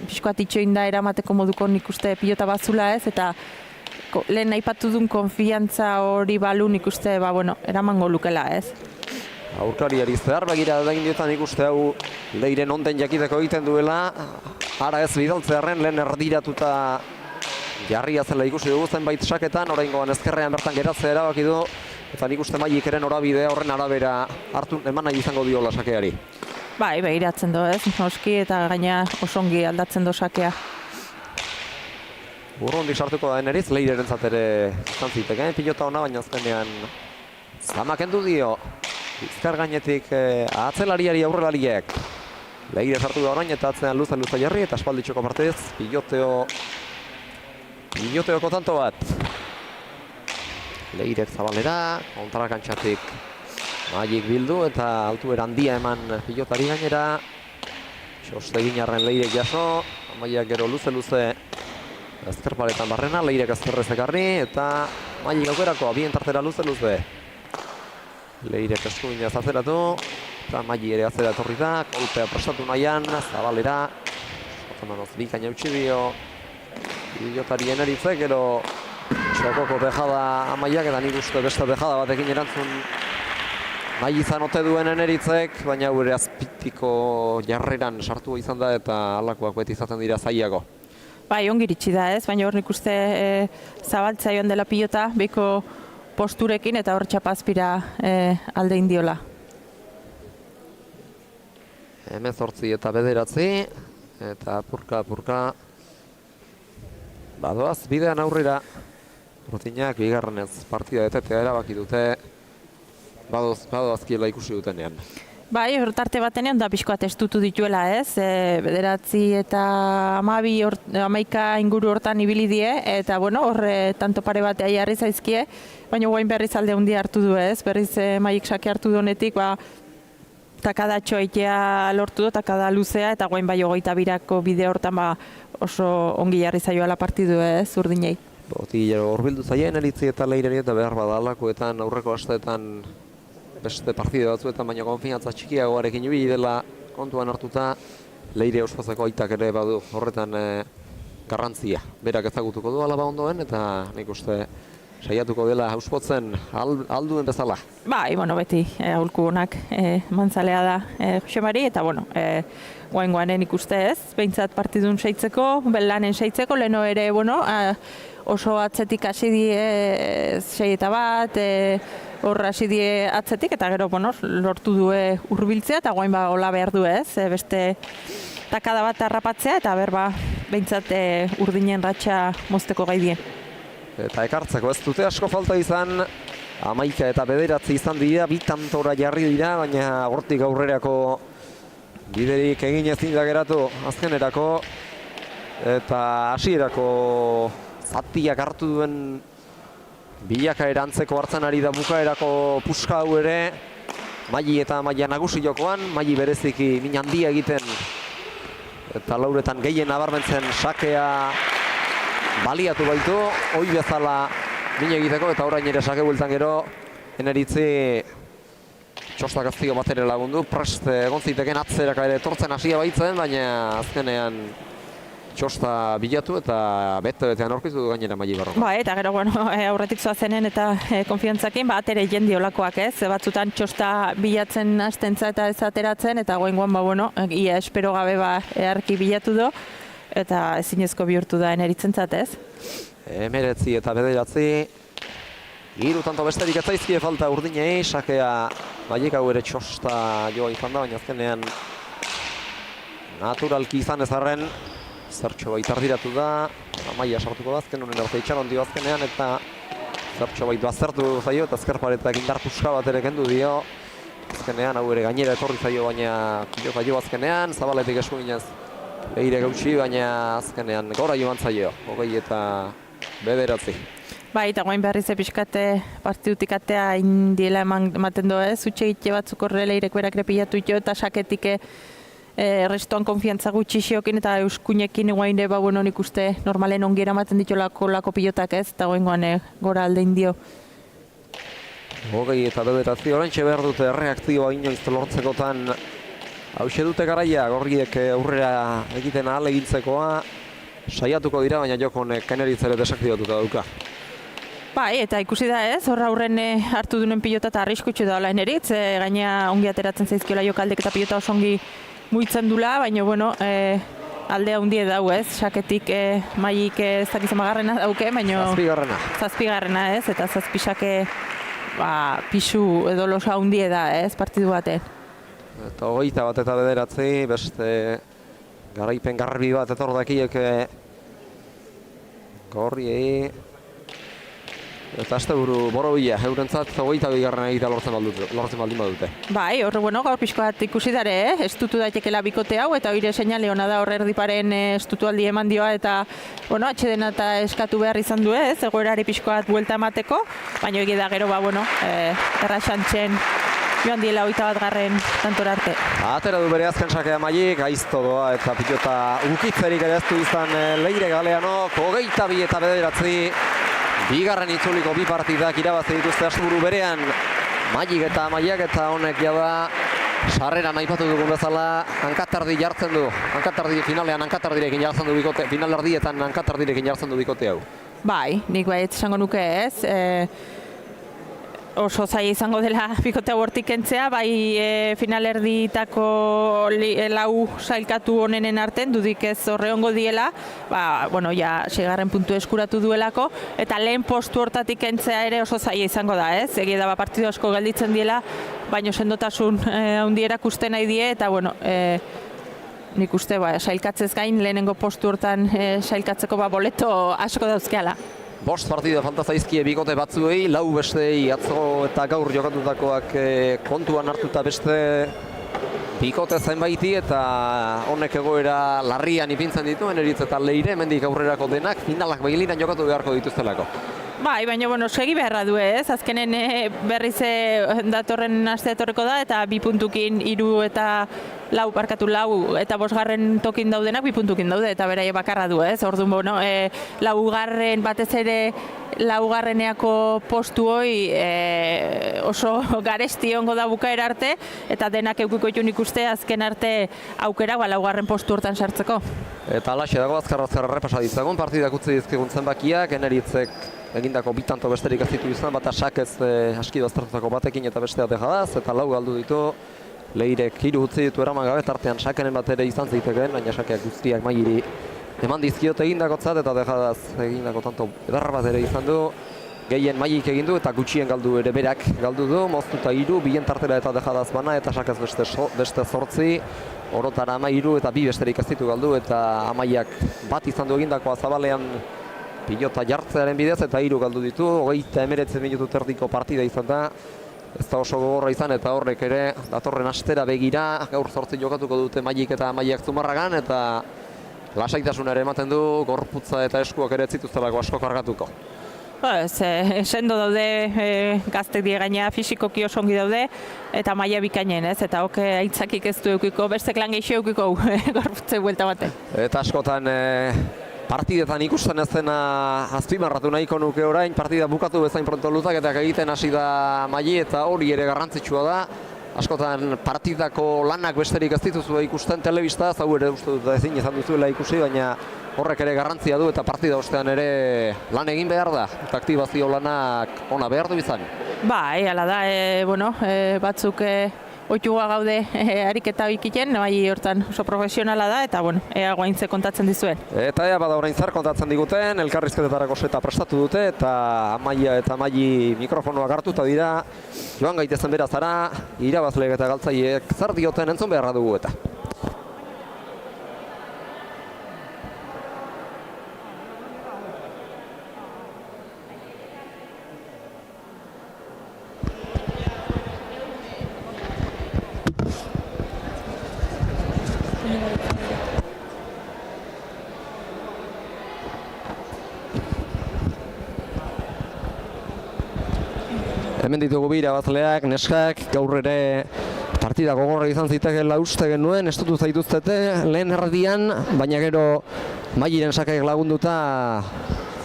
pixkoat itxoin da eramateko moduko nik uste pilota bazula ez, eta lehen aipatu duen konfiantza hori balu nik uste eramango lukela ez. aurkariari zehar begira dain diotan ikuste hau Leiren onden jakiteko egiten duela. Ara ez bidaltzearen lehen erdiratuta jarria zela ikusi dugu zenbait saketan, oraingoan ezkerrean bertan geratzea erabaki du. Eta nik uste Magikeren norabidea horren arabera hartu eman nahi izango diola sakeari. Bai, begiratzen du ez, noski eta gaina osongi aldatzen du sakea. Urrundik sartuko da deneriz, Leirerentzat ere izan zitekeen pilota ona, baina azkenean zama kendu dio. Bizkar gainetik atzelariari aurrelariek. Leire sartu da orain eta atzean luza jarri eta espalditxoko partez piloteoko tanto bat. Leirek zabalera, kontrarakantxatik Magik bildu eta altuera handia eman pilotari gainera. Txosteginarren Leirek jaso, Amaiak gero luze ezkerparetan barrena, Leirek ezkerrez ekarri eta Magik aukerako bien tartera luze. Leirek eskuina azeratu, eta Magi ere azera etorri da, kolpea prestatu nahian, zabalera, Otomanoz bikaina utzi dio, pilotari eneritzek, gero txokoko tejada Amaiak, eta nik uste beste tejada batekin erantzun nahi izan ote duen eneritzek, baina gure azpitiko jarreran sartu izan da eta halakoak beti izaten dira zailago. Bai, ongi iritsi da ez, baina hor nik uste zabaltza joan dela pilota, biko posturekin eta hor txapazpira alde indiola. 18 eta 9, eta apurka badoaz bidean aurrera. Rotinak bigarrenez partida etetea erabaki dute, badoazkiela ikusi dutenean. Bai, hor tarte batenean da pixkoat estutu dituela ez, 9 eta 11 inguru hortan ibili die, eta bueno, hor tanto pare batea jarri zaizkie, baina guain berriz alde handia hartu du ez, berriz Magik sake hartu du honetik, takadatxo egitea lortu du, takada luzea, eta guain bai 22ko bide hortan oso ongi jarri zaioala partidu ez, urdinei. Botigilero horbildu zaien eritzi eta Leireri eta behar badalakoetan aurreko asteetan beste partide batzuetan, baina konfiantza txikiagoarekin ibili dela kontuan hartuta Leire ospazako aitak ere badu horretan garrantzia. Berak ezagutuko du alaba ondoen eta nik uste saiatuko dela auspotzen alduen bezala. Bai, bueno, beti aholku honak mantzalea da Josemari eta bueno, goaingoanen ikuste ez, behintzat partidun seitzeko, belanen seitzeko, leno ere, bueno, oso atzetik hasi die 6-1, hor hasi die atzetik eta gero, bueno, lortu due hurbiltzea eta goain hola behar du ez, beste takada bat harrapatzea eta berba behintzat urdinen ratxa mozteko gai die. Eta ekartzeko ez dute asko falta izan, 11 eta 9 izan dira, 2 tantora jarri dira, baina hortik aurrerako biderik egin ezin da geratu azkenerako eta hasierako zatiak hartu duen bilakaera antzeko hartzen ari da bukaerako puska hau ere Magi eta Amaia nagusi jokoan, Magi bereziki min handia egiten eta lauretan gehien nabarmentzen sakea baliatu baitu, hoi bezala min egiteko eta orain ere sake bueltan gero eneritzi txostak aztio bat ere lagundu, prest egon ziteken atzeraka ere etortzen hasia baitzen, baina azkenean txosta bilatu eta bete-betean aurkitu du gainera Magi Barroka. Ba, eta gero, bueno, aurretik zoazenen eta konfiantzakin, atere jendi olakoak ez, batzutan txosta bilatzen hastentza eta ez ateratzen, eta goingoan, bueno, ia espero gabe eharki bilatu du, eta ezinezko bihurtu da eneritzentzat ez. 19 eta 9, 3 tanto besterik ez zaizkie falta urdinei, sakea Magik hau ere txosta joa izan da, baina azkenean naturalki izan ezarren, zertxo bait ardiratu da, Amaia sartuko da azken honen arte itxaron dio azkenean eta zertxo bait bazertu zaio eta azkerparetak indar puska bat ere kendu dio. Azkenean hau ere gainera etorri zaio baina pilota jo azkenean, zabaletik eskuinez Leire gautxi, baina azkenean gora joan zaio, 20 eta 9. Bai, eta guain beharriz pixkate partidutik atea indiela ematen du ez, utxe egite batzuk horre Leirek berak repilatu ito eta saketik restoan konfiantza gutxi xiokin eta euskunekin guain ere, bueno, nik uste normalen ongi eramaten ditolako lako pilotak ez, eta goingoan gora alde indio. 20 eta 9, oraintxe behar dute reakzioa inoiz lortzekotan hause dute garaia, gorriek aurrera egiten ahal egintzekoa saiatuko dira, baina jokonek eneritz ere desaktibatuta dauka. Bai, eta ikusi da ez, horra aurren hartu duen pilota eta arriskutsu da olain eritz, gaina ongi ateratzen zaizkiola jokaldek eta pilota oso ongi muitzen dula, baina bueno, aldea hundie dau ez, saketik Maik ez dakiz magarrena dauke, baina... Zazpigarrena ez, eta zazpisake pixu edo losa hundie da ez, partidu baten. Eta 21 beste garaipen garbi bat etor dakiek gorri eta asteburu borobila, eurentzat 22 egitea lortzen baldin badute. Bai, horre gaur pixko bat ikusi dare, estutu daitekela bikote hau, eta hori seinale hona da horre erdiparen estutu aldi eman dioa, eta atxedena eta eskatu behar izan du ez, egoerari pixko bat buelta emateko, baina egia da gero, erraxantzen joan diela 21 tantora arte. Atera du bere azken sakea Maik, gaizto doa eta pilota ukitzerik ere ez du izan Leire Galeanok, 22 eta 9. Bigarren itzuliko bi partidak irabazi dituzte asteburu berean Maik eta Amaiak, eta honek jada sarreran aipatu dugun bezala hankatardi jartzen du. Finalean hankatardirekin jartzen du bikote, finalerdietan hankatardirekin jartzen du bikote hau. Bai, nik bai esango nuke ez. Oso zaila izango dela bikote hau hortik kentzea, bai finalerditako lau sailkatu honenen arten, dudik ez horre ongo diela, ja 6. puntu eskuratu duelako, eta lehen postu hortatik kentzea ere oso zaila izango da, ez? Egia da partidu asko gelditzen diela, baino sendotasun handierak uste nahi die, eta nik uste sailkatzez gain lehenengo postu hortan sailkatzeko boleto asko dauzkeala. 5 partida falta zaizkie bikote batzuei, 4 bestei atzo eta gaur jokatutakoak kontuan hartuta beste bikote zenbaiti, eta honek egoera larrian ipintzen dituen eritz eta Leire hemendik aurrerako denak finalak bailiran jokatu beharko dituztelako. Bai, baina segi beharra du ez, azkenen berriz datorren aste etorreko da, eta 2 puntukin 3 eta 4 eta 5. tokin daudenak 2 puntukin daude, eta beraie bakarra du ez, orduan laugarren batez ere laugarreneako postu hoi oso garesti ongo da bukaera arte, eta denak eukiko itun ikuste azken arte aukera laugarren postu hortan sartzeko. Eta alaxe dago azkarra repasa ditzagun, partidak utzi dizkigun zenbakiak, Eneritzek egindako 2 tanto besterik ez ditu izan, bata sakez askido aztertutako batekin eta bestea dejadaz, eta 4 galdu ditu. Leirek 3 utzi ditu eraman gabe, tartean sakenen bat ere izan zitekeen, baina sakeak guztiak Mairi eman dizkiot egindakotzat, eta dejadaz egindako tanto edarra bat ere izan du. Gehien Maik egin du eta gutxien galdu ere berak galdu du, moztuta 3, bien tartera eta dejadaz bana, eta sakez beste 8, orotara 3 eta 2 besterik ez ditu galdu, eta Amaiak bat izan du egindakoa zabalean pilota jartzearen bidez, eta 3 galdu ditu, 29 minutu terdiko partida izan da. Ez da oso gogorra izan, eta horrek ere datorren astera begira, gaur 8 jokatuko dute Maik eta Amaiak Zumarragan, eta lasaitasuna ere ematen du, gorputza eta eskuak ere zituztelako asko kargatuko. Sendo daude, gaztek die gaina fisikoki oso ongi daude, eta maila bikainen ez, eta aitzakik ez du eukiko, bestek lan gehiago eukiko gorputze buelta baten. Eta askotan partidetan ikusten ez dena azpimarratu nahiko nuke orain, partida bukatu bezain pronto luzaketak egiten hasi da Maili, eta hori ere garrantzitsua da. Askotan partidako lanak besterik ez dituzu ikusten telebistaz, hau ere uste dut ezin izan duzuela ikusi, baina horrek ere garrantzia du, eta partida ostean ere lan egin behar da, eta aktibazio lanak ona behar du izan. Bai, hala da, batzuk oitua gaude ariketa ikiten, bai hortan oso profesionala da, eta ea guaintze kontatzen dizuen. Eta ea bada orain zer kontatzen diguten, elkarrizketetarako seta prestatu dute, eta Amaia eta Maili mikrofonoak hartuta dira, joan gaitezen berazara, irabazleek eta galtzaileek zer dioten entzun beharra dugu eta. Hemen ditugu bi irabazleak, neskak, gaur ere partida gogorra izan zitekeela uste genuen, estutu zaituztete lehen erdian, baina gero Mailiren sakeek lagunduta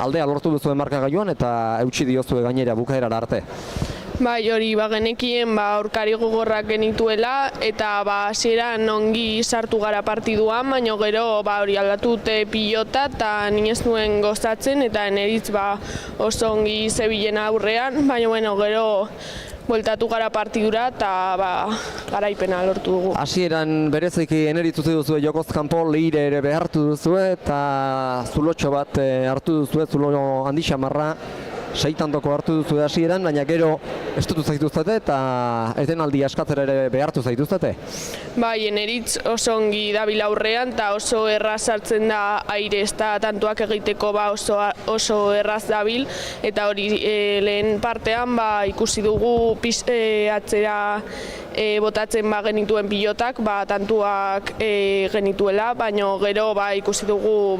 aldea lortu duzuen markagailuan eta eutsi diozue gainera bukaerara arte. Bai, hori genekien aurkari gogorrak genituela eta hasieran ongi sartu gara partiduan, baina gero hori aldatu dute pilota eta ni ez nuen gozatzen eta eneritz oso ongi zebilen aurrean, baina gero bueltatu gara partidura eta garaipena lortu dugu. Hasieran bereziki eneritz utzi duzue jokoz kanpo, leire ere behartu duzue eta zulotxo bat hartu duzue, zulo handi xamarra. Seitantoko hartu duzue hasieran, baina gero estutu zaituztete eta etenaldi askatzera ere behartu zaituztete. Bai, eneritz oso ongi dabil aurrean eta oso erraz hartzen da aire eta tantuak egiteko oso erraz dabil eta hori lehen partean ikusi dugu atzera botatzen genituen pilotak, tantuak genituela, baina gero ikusi dugu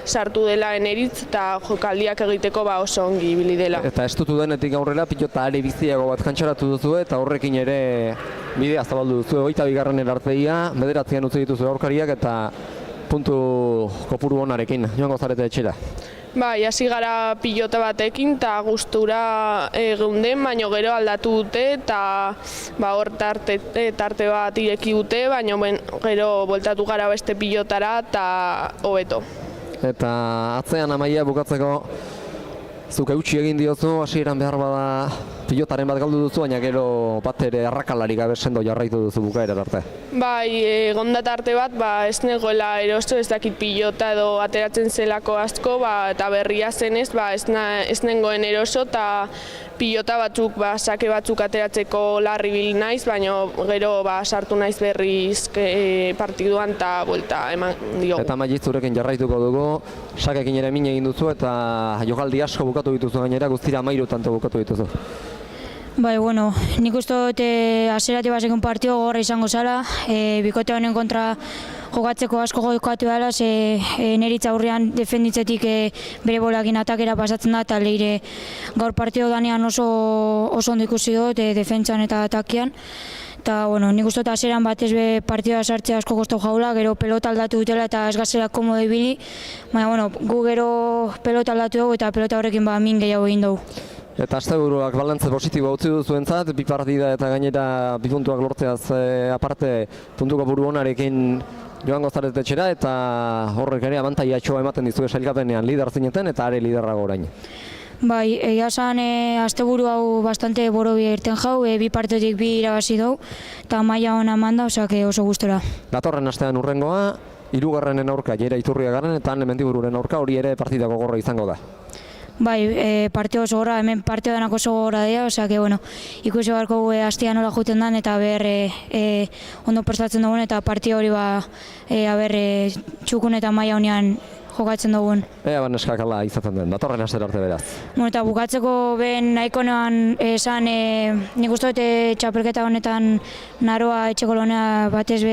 sartu dela eneritz eta jokaldiak egiteko oso ongi ibili dela. Eta estutu denetik aurrera pilota are biziago bat kantxaratu duzu eta horrekin ere bidea zabaldu duzu. 22. arteia, 9 utzi dituzu aurkariak eta puntu kopuru onarekin joango zarete etxera. Bai, hasi gara pilota batekin eta gustura geunden, baina gero aldatu dute eta hor tarte bat ireki dute, baina gero bueltatu gara beste pilotara eta hobeto. Eta atzean Amaia bukatzeko zuk eutsi egin diozu, hasieran behar bada pilotaren bat galdu duzu, baina gero bat ere arrakalarik gabe sendo jarraitu duzu bukaera arte. Bai, egondat arte bat, ez negoela eroso, ez dakit pilota edo ateratzen zelako asko, eta berria zenez, ez nengoen eroso, eta pilota batzuk, sake batzuk ateratzeko larri bil naiz, baina gero sartu naiz berriz partiduan eta buelta eman diogu. Eta Maiz zurekin jarraituko dugu, sakekin ere min egin duzu eta jokaldi asko bukatu dituzu gainera, guztira 13 tanto bukatu dituzu. Bai, bueno, nik uste dut hasieratik bazekin partio gogorra izango zala, bikote honen kontra jokatzeko asko jokatu dela, neritza aurrean defenditzetik bere bolakin atakera pasatzen da, eta leire gaur partio danean oso ondo ikusi dut, defentsan eta atakian. Eta, bueno, nik uste dut hasieran batez be partioa sartzea asko kostau jaula, gero pelota aldatu dutela eta ez gazela komodo ibili, baina, bueno, gu gero pelota aldatu dugu eta pelota horrekin min gehiago egin dugu. Eta asteburuak balantze positiboa utzi duzuentzat, bi partida eta gainera bi puntuak lortzeaz aparte puntuko buru onarekin joango zarete etxera eta horrek ere abantaiatxoa ematen dizue sailkapenean lider zineten eta are liderrago orain. Bai, egia esan asteburu hau bastante borobi irten jau, bi partetik bi irabazi dugu eta maila ona eman da, oso gustora. Datorren astean urrengoa, 3. aurka Jera Iturriagaren eta Mendibururen aurka, hori ere partida gogorra izango da. Bai, partio oso gora, hemen partio denak oso gora dira, bueno, ikusi beharko astia nola juten den eta ondo prestatzen dugun eta partio hori txukun eta maila honean jokatzen dugun. Ea neskak ala izaten den, datorren astera arte beraz. Eta bukatzeko nahiko nean esan, nik uste dut txapelketa honetan Naroa etxekolonea batez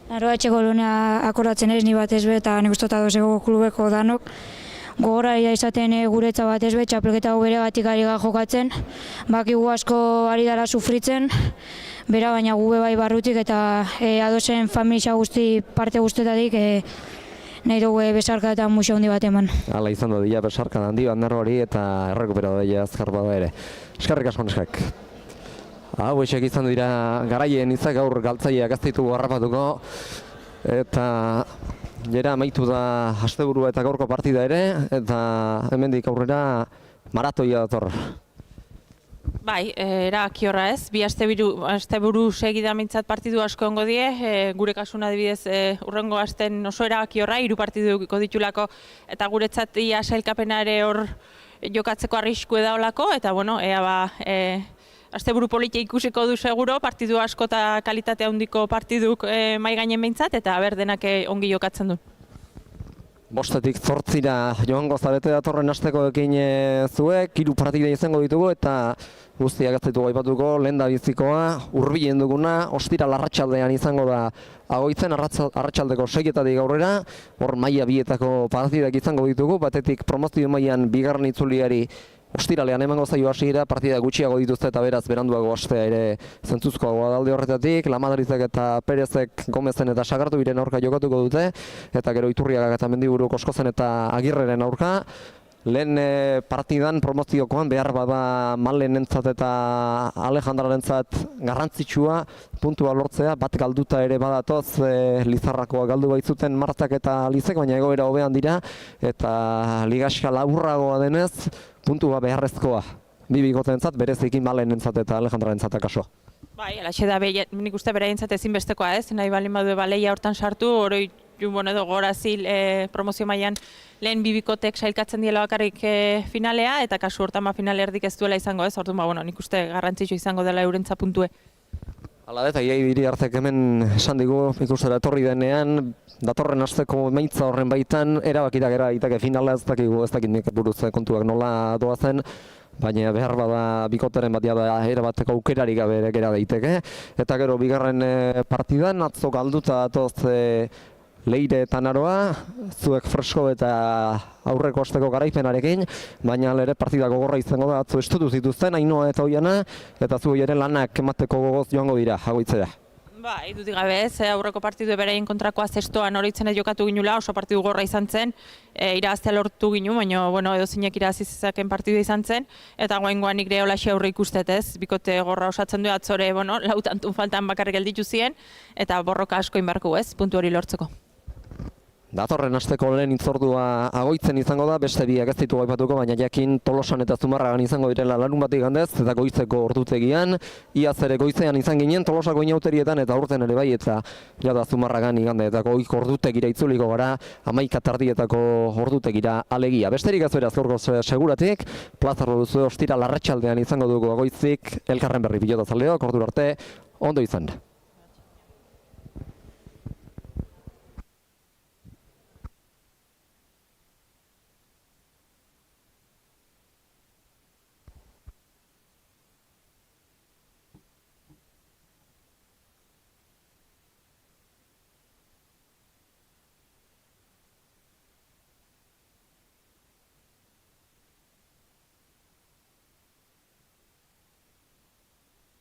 Naroa etxekolonea akordatzen ez, ni batez eta nik uste dut adozeko klubeko danok. Gogorra izaten guretza batez txapelketa hau bere gatik ari gara jokatzen. Bakigu asko ari dara sufritzen, bera baina gube bai barrutik eta adozen familia guzti parte guztetatik nahi dugu besarka eta muxo handi bat eman. Hala izan da dira besarka handi bat hori eta errekupera daia azkar bada ere. Eskerrik asko neskak. Hau esek izan dira garaien izak gaur galtzaileak ez ditugu harrapatuko eta Jera amaitu da asteburua eta gaurko partida ere eta hemendik aurrera maratoia dator. Bai, erabaki horra ez, bi asteburu segidamintzat partidu asko ongo die, gure kasuna adibidez urrengo asten oso erabaki horra, 3 partiduko ditulako eta guretzat ia sailkapena ere hor jokatzeko arrisku edaolako eta bueno, asteburu politia ikusiko du seguro, partidu asko eta kalitate handiko partiduk mai gainen behintzat eta denak ongi jokatzen du. 5-tik 8 joango zarete datorren astekoekin zuek, 3 partida izango ditugu eta guztiak ez ditugu aipatuko, lehendabizikoa, hurbilen duguna, ostiral arratsaldean izango da Agoitzen arratsaldeko 6-etatik aurrera, hor maila bietako partidak izango ditugu, batetik promozio mailan 2. itzuliari ostiralean emango zaio hasiera, partida gutxiago dituzte eta beraz beranduago hastea ere zentzuzkoagoa da alde horretatik, La Madrizek eta Perezek Gomezen eta Sagartubiren aurka jokatuko dute, eta gero Iturriagak eta Mendiburu Koskozen eta Agirreren aurka. lehen partidan promoziokoan behar bada Malenentzat eta Alejandrarentzat garrantzitsua puntua lortzea, bat galduta ere badatoz Lizarrakoa galdu baitzuten Martak eta Lizek, baina egoera hobean dira eta ligaxka laburragoa denez puntua beharrezkoa. Bi bikotentzat, bereziki Malenentzat eta Alejandrarentzat akaso. Bai, alaxe da, nik uste beraientzat ezinbestekoa ez, nahi balin badu baleia hortan sartu, oroi edo gorazil promozio mailan lehen bibikotek sailkatzen diela bakarrik finalea, eta kasu hortan final erdik ez duela izango ez, orduan, nik uste garrantzitsu izango dela eurentza puntue. Hala eta Iri Artek hemen esan digu, ikustera etorri denean, datorren asteko emaitza horren baitan, erabakitak daiteke finala ez dakit nik buruz kontuak nola doazen, baina behar bada bikoteren bat da erabateko aukerarik gabe ere gera daiteke. Eta gero bigarren partidan, atzo galduta atoz Leire eta Naroa, zuek fresko eta aurreko asteko garaipenarekin, baina ere partida gogorra izango da, atzo estutu zituzten, Ainhoa eta Oiana, eta zu ere lanak emateko gogoz joango dira, agoitzera. Bai, dudik gabe ez, aurreko partidu beraien kontrakoa zestoan horitzen jokatu ginula, oso partidu gorra izan zen, irabaztea lortu ginu, baina edo zinek irabazizaken partidu izan zen, eta guaingoan nik holaxe aurre ikustet ez, bikote gorra osatzen du atzore, lautantun faltan bakarrik gelditu ziren, eta borroka asko inbarku ez, puntu hori lortzeko. Datorren asteko lehen itzordua agoitzen izango da, beste biak ez ditu gaipatuko, baina jakin Tolosan eta Zumarragan izango direla larun bat igandez, eta goizeko ordutegian, iaz ere goizean izan ginen Tolosako inauterietan eta urten ere bai, eta jada Zumarragan igande, eta goiko ordutegira itzuliko gara, 11:00 ordutegira alegia. Besterik ez beraz gaurko seguratik, plazarro duzu ostira larratsaldean izango dugu agoitzik, elkarren berri pilota zaleok, ordura arte, ondo izan.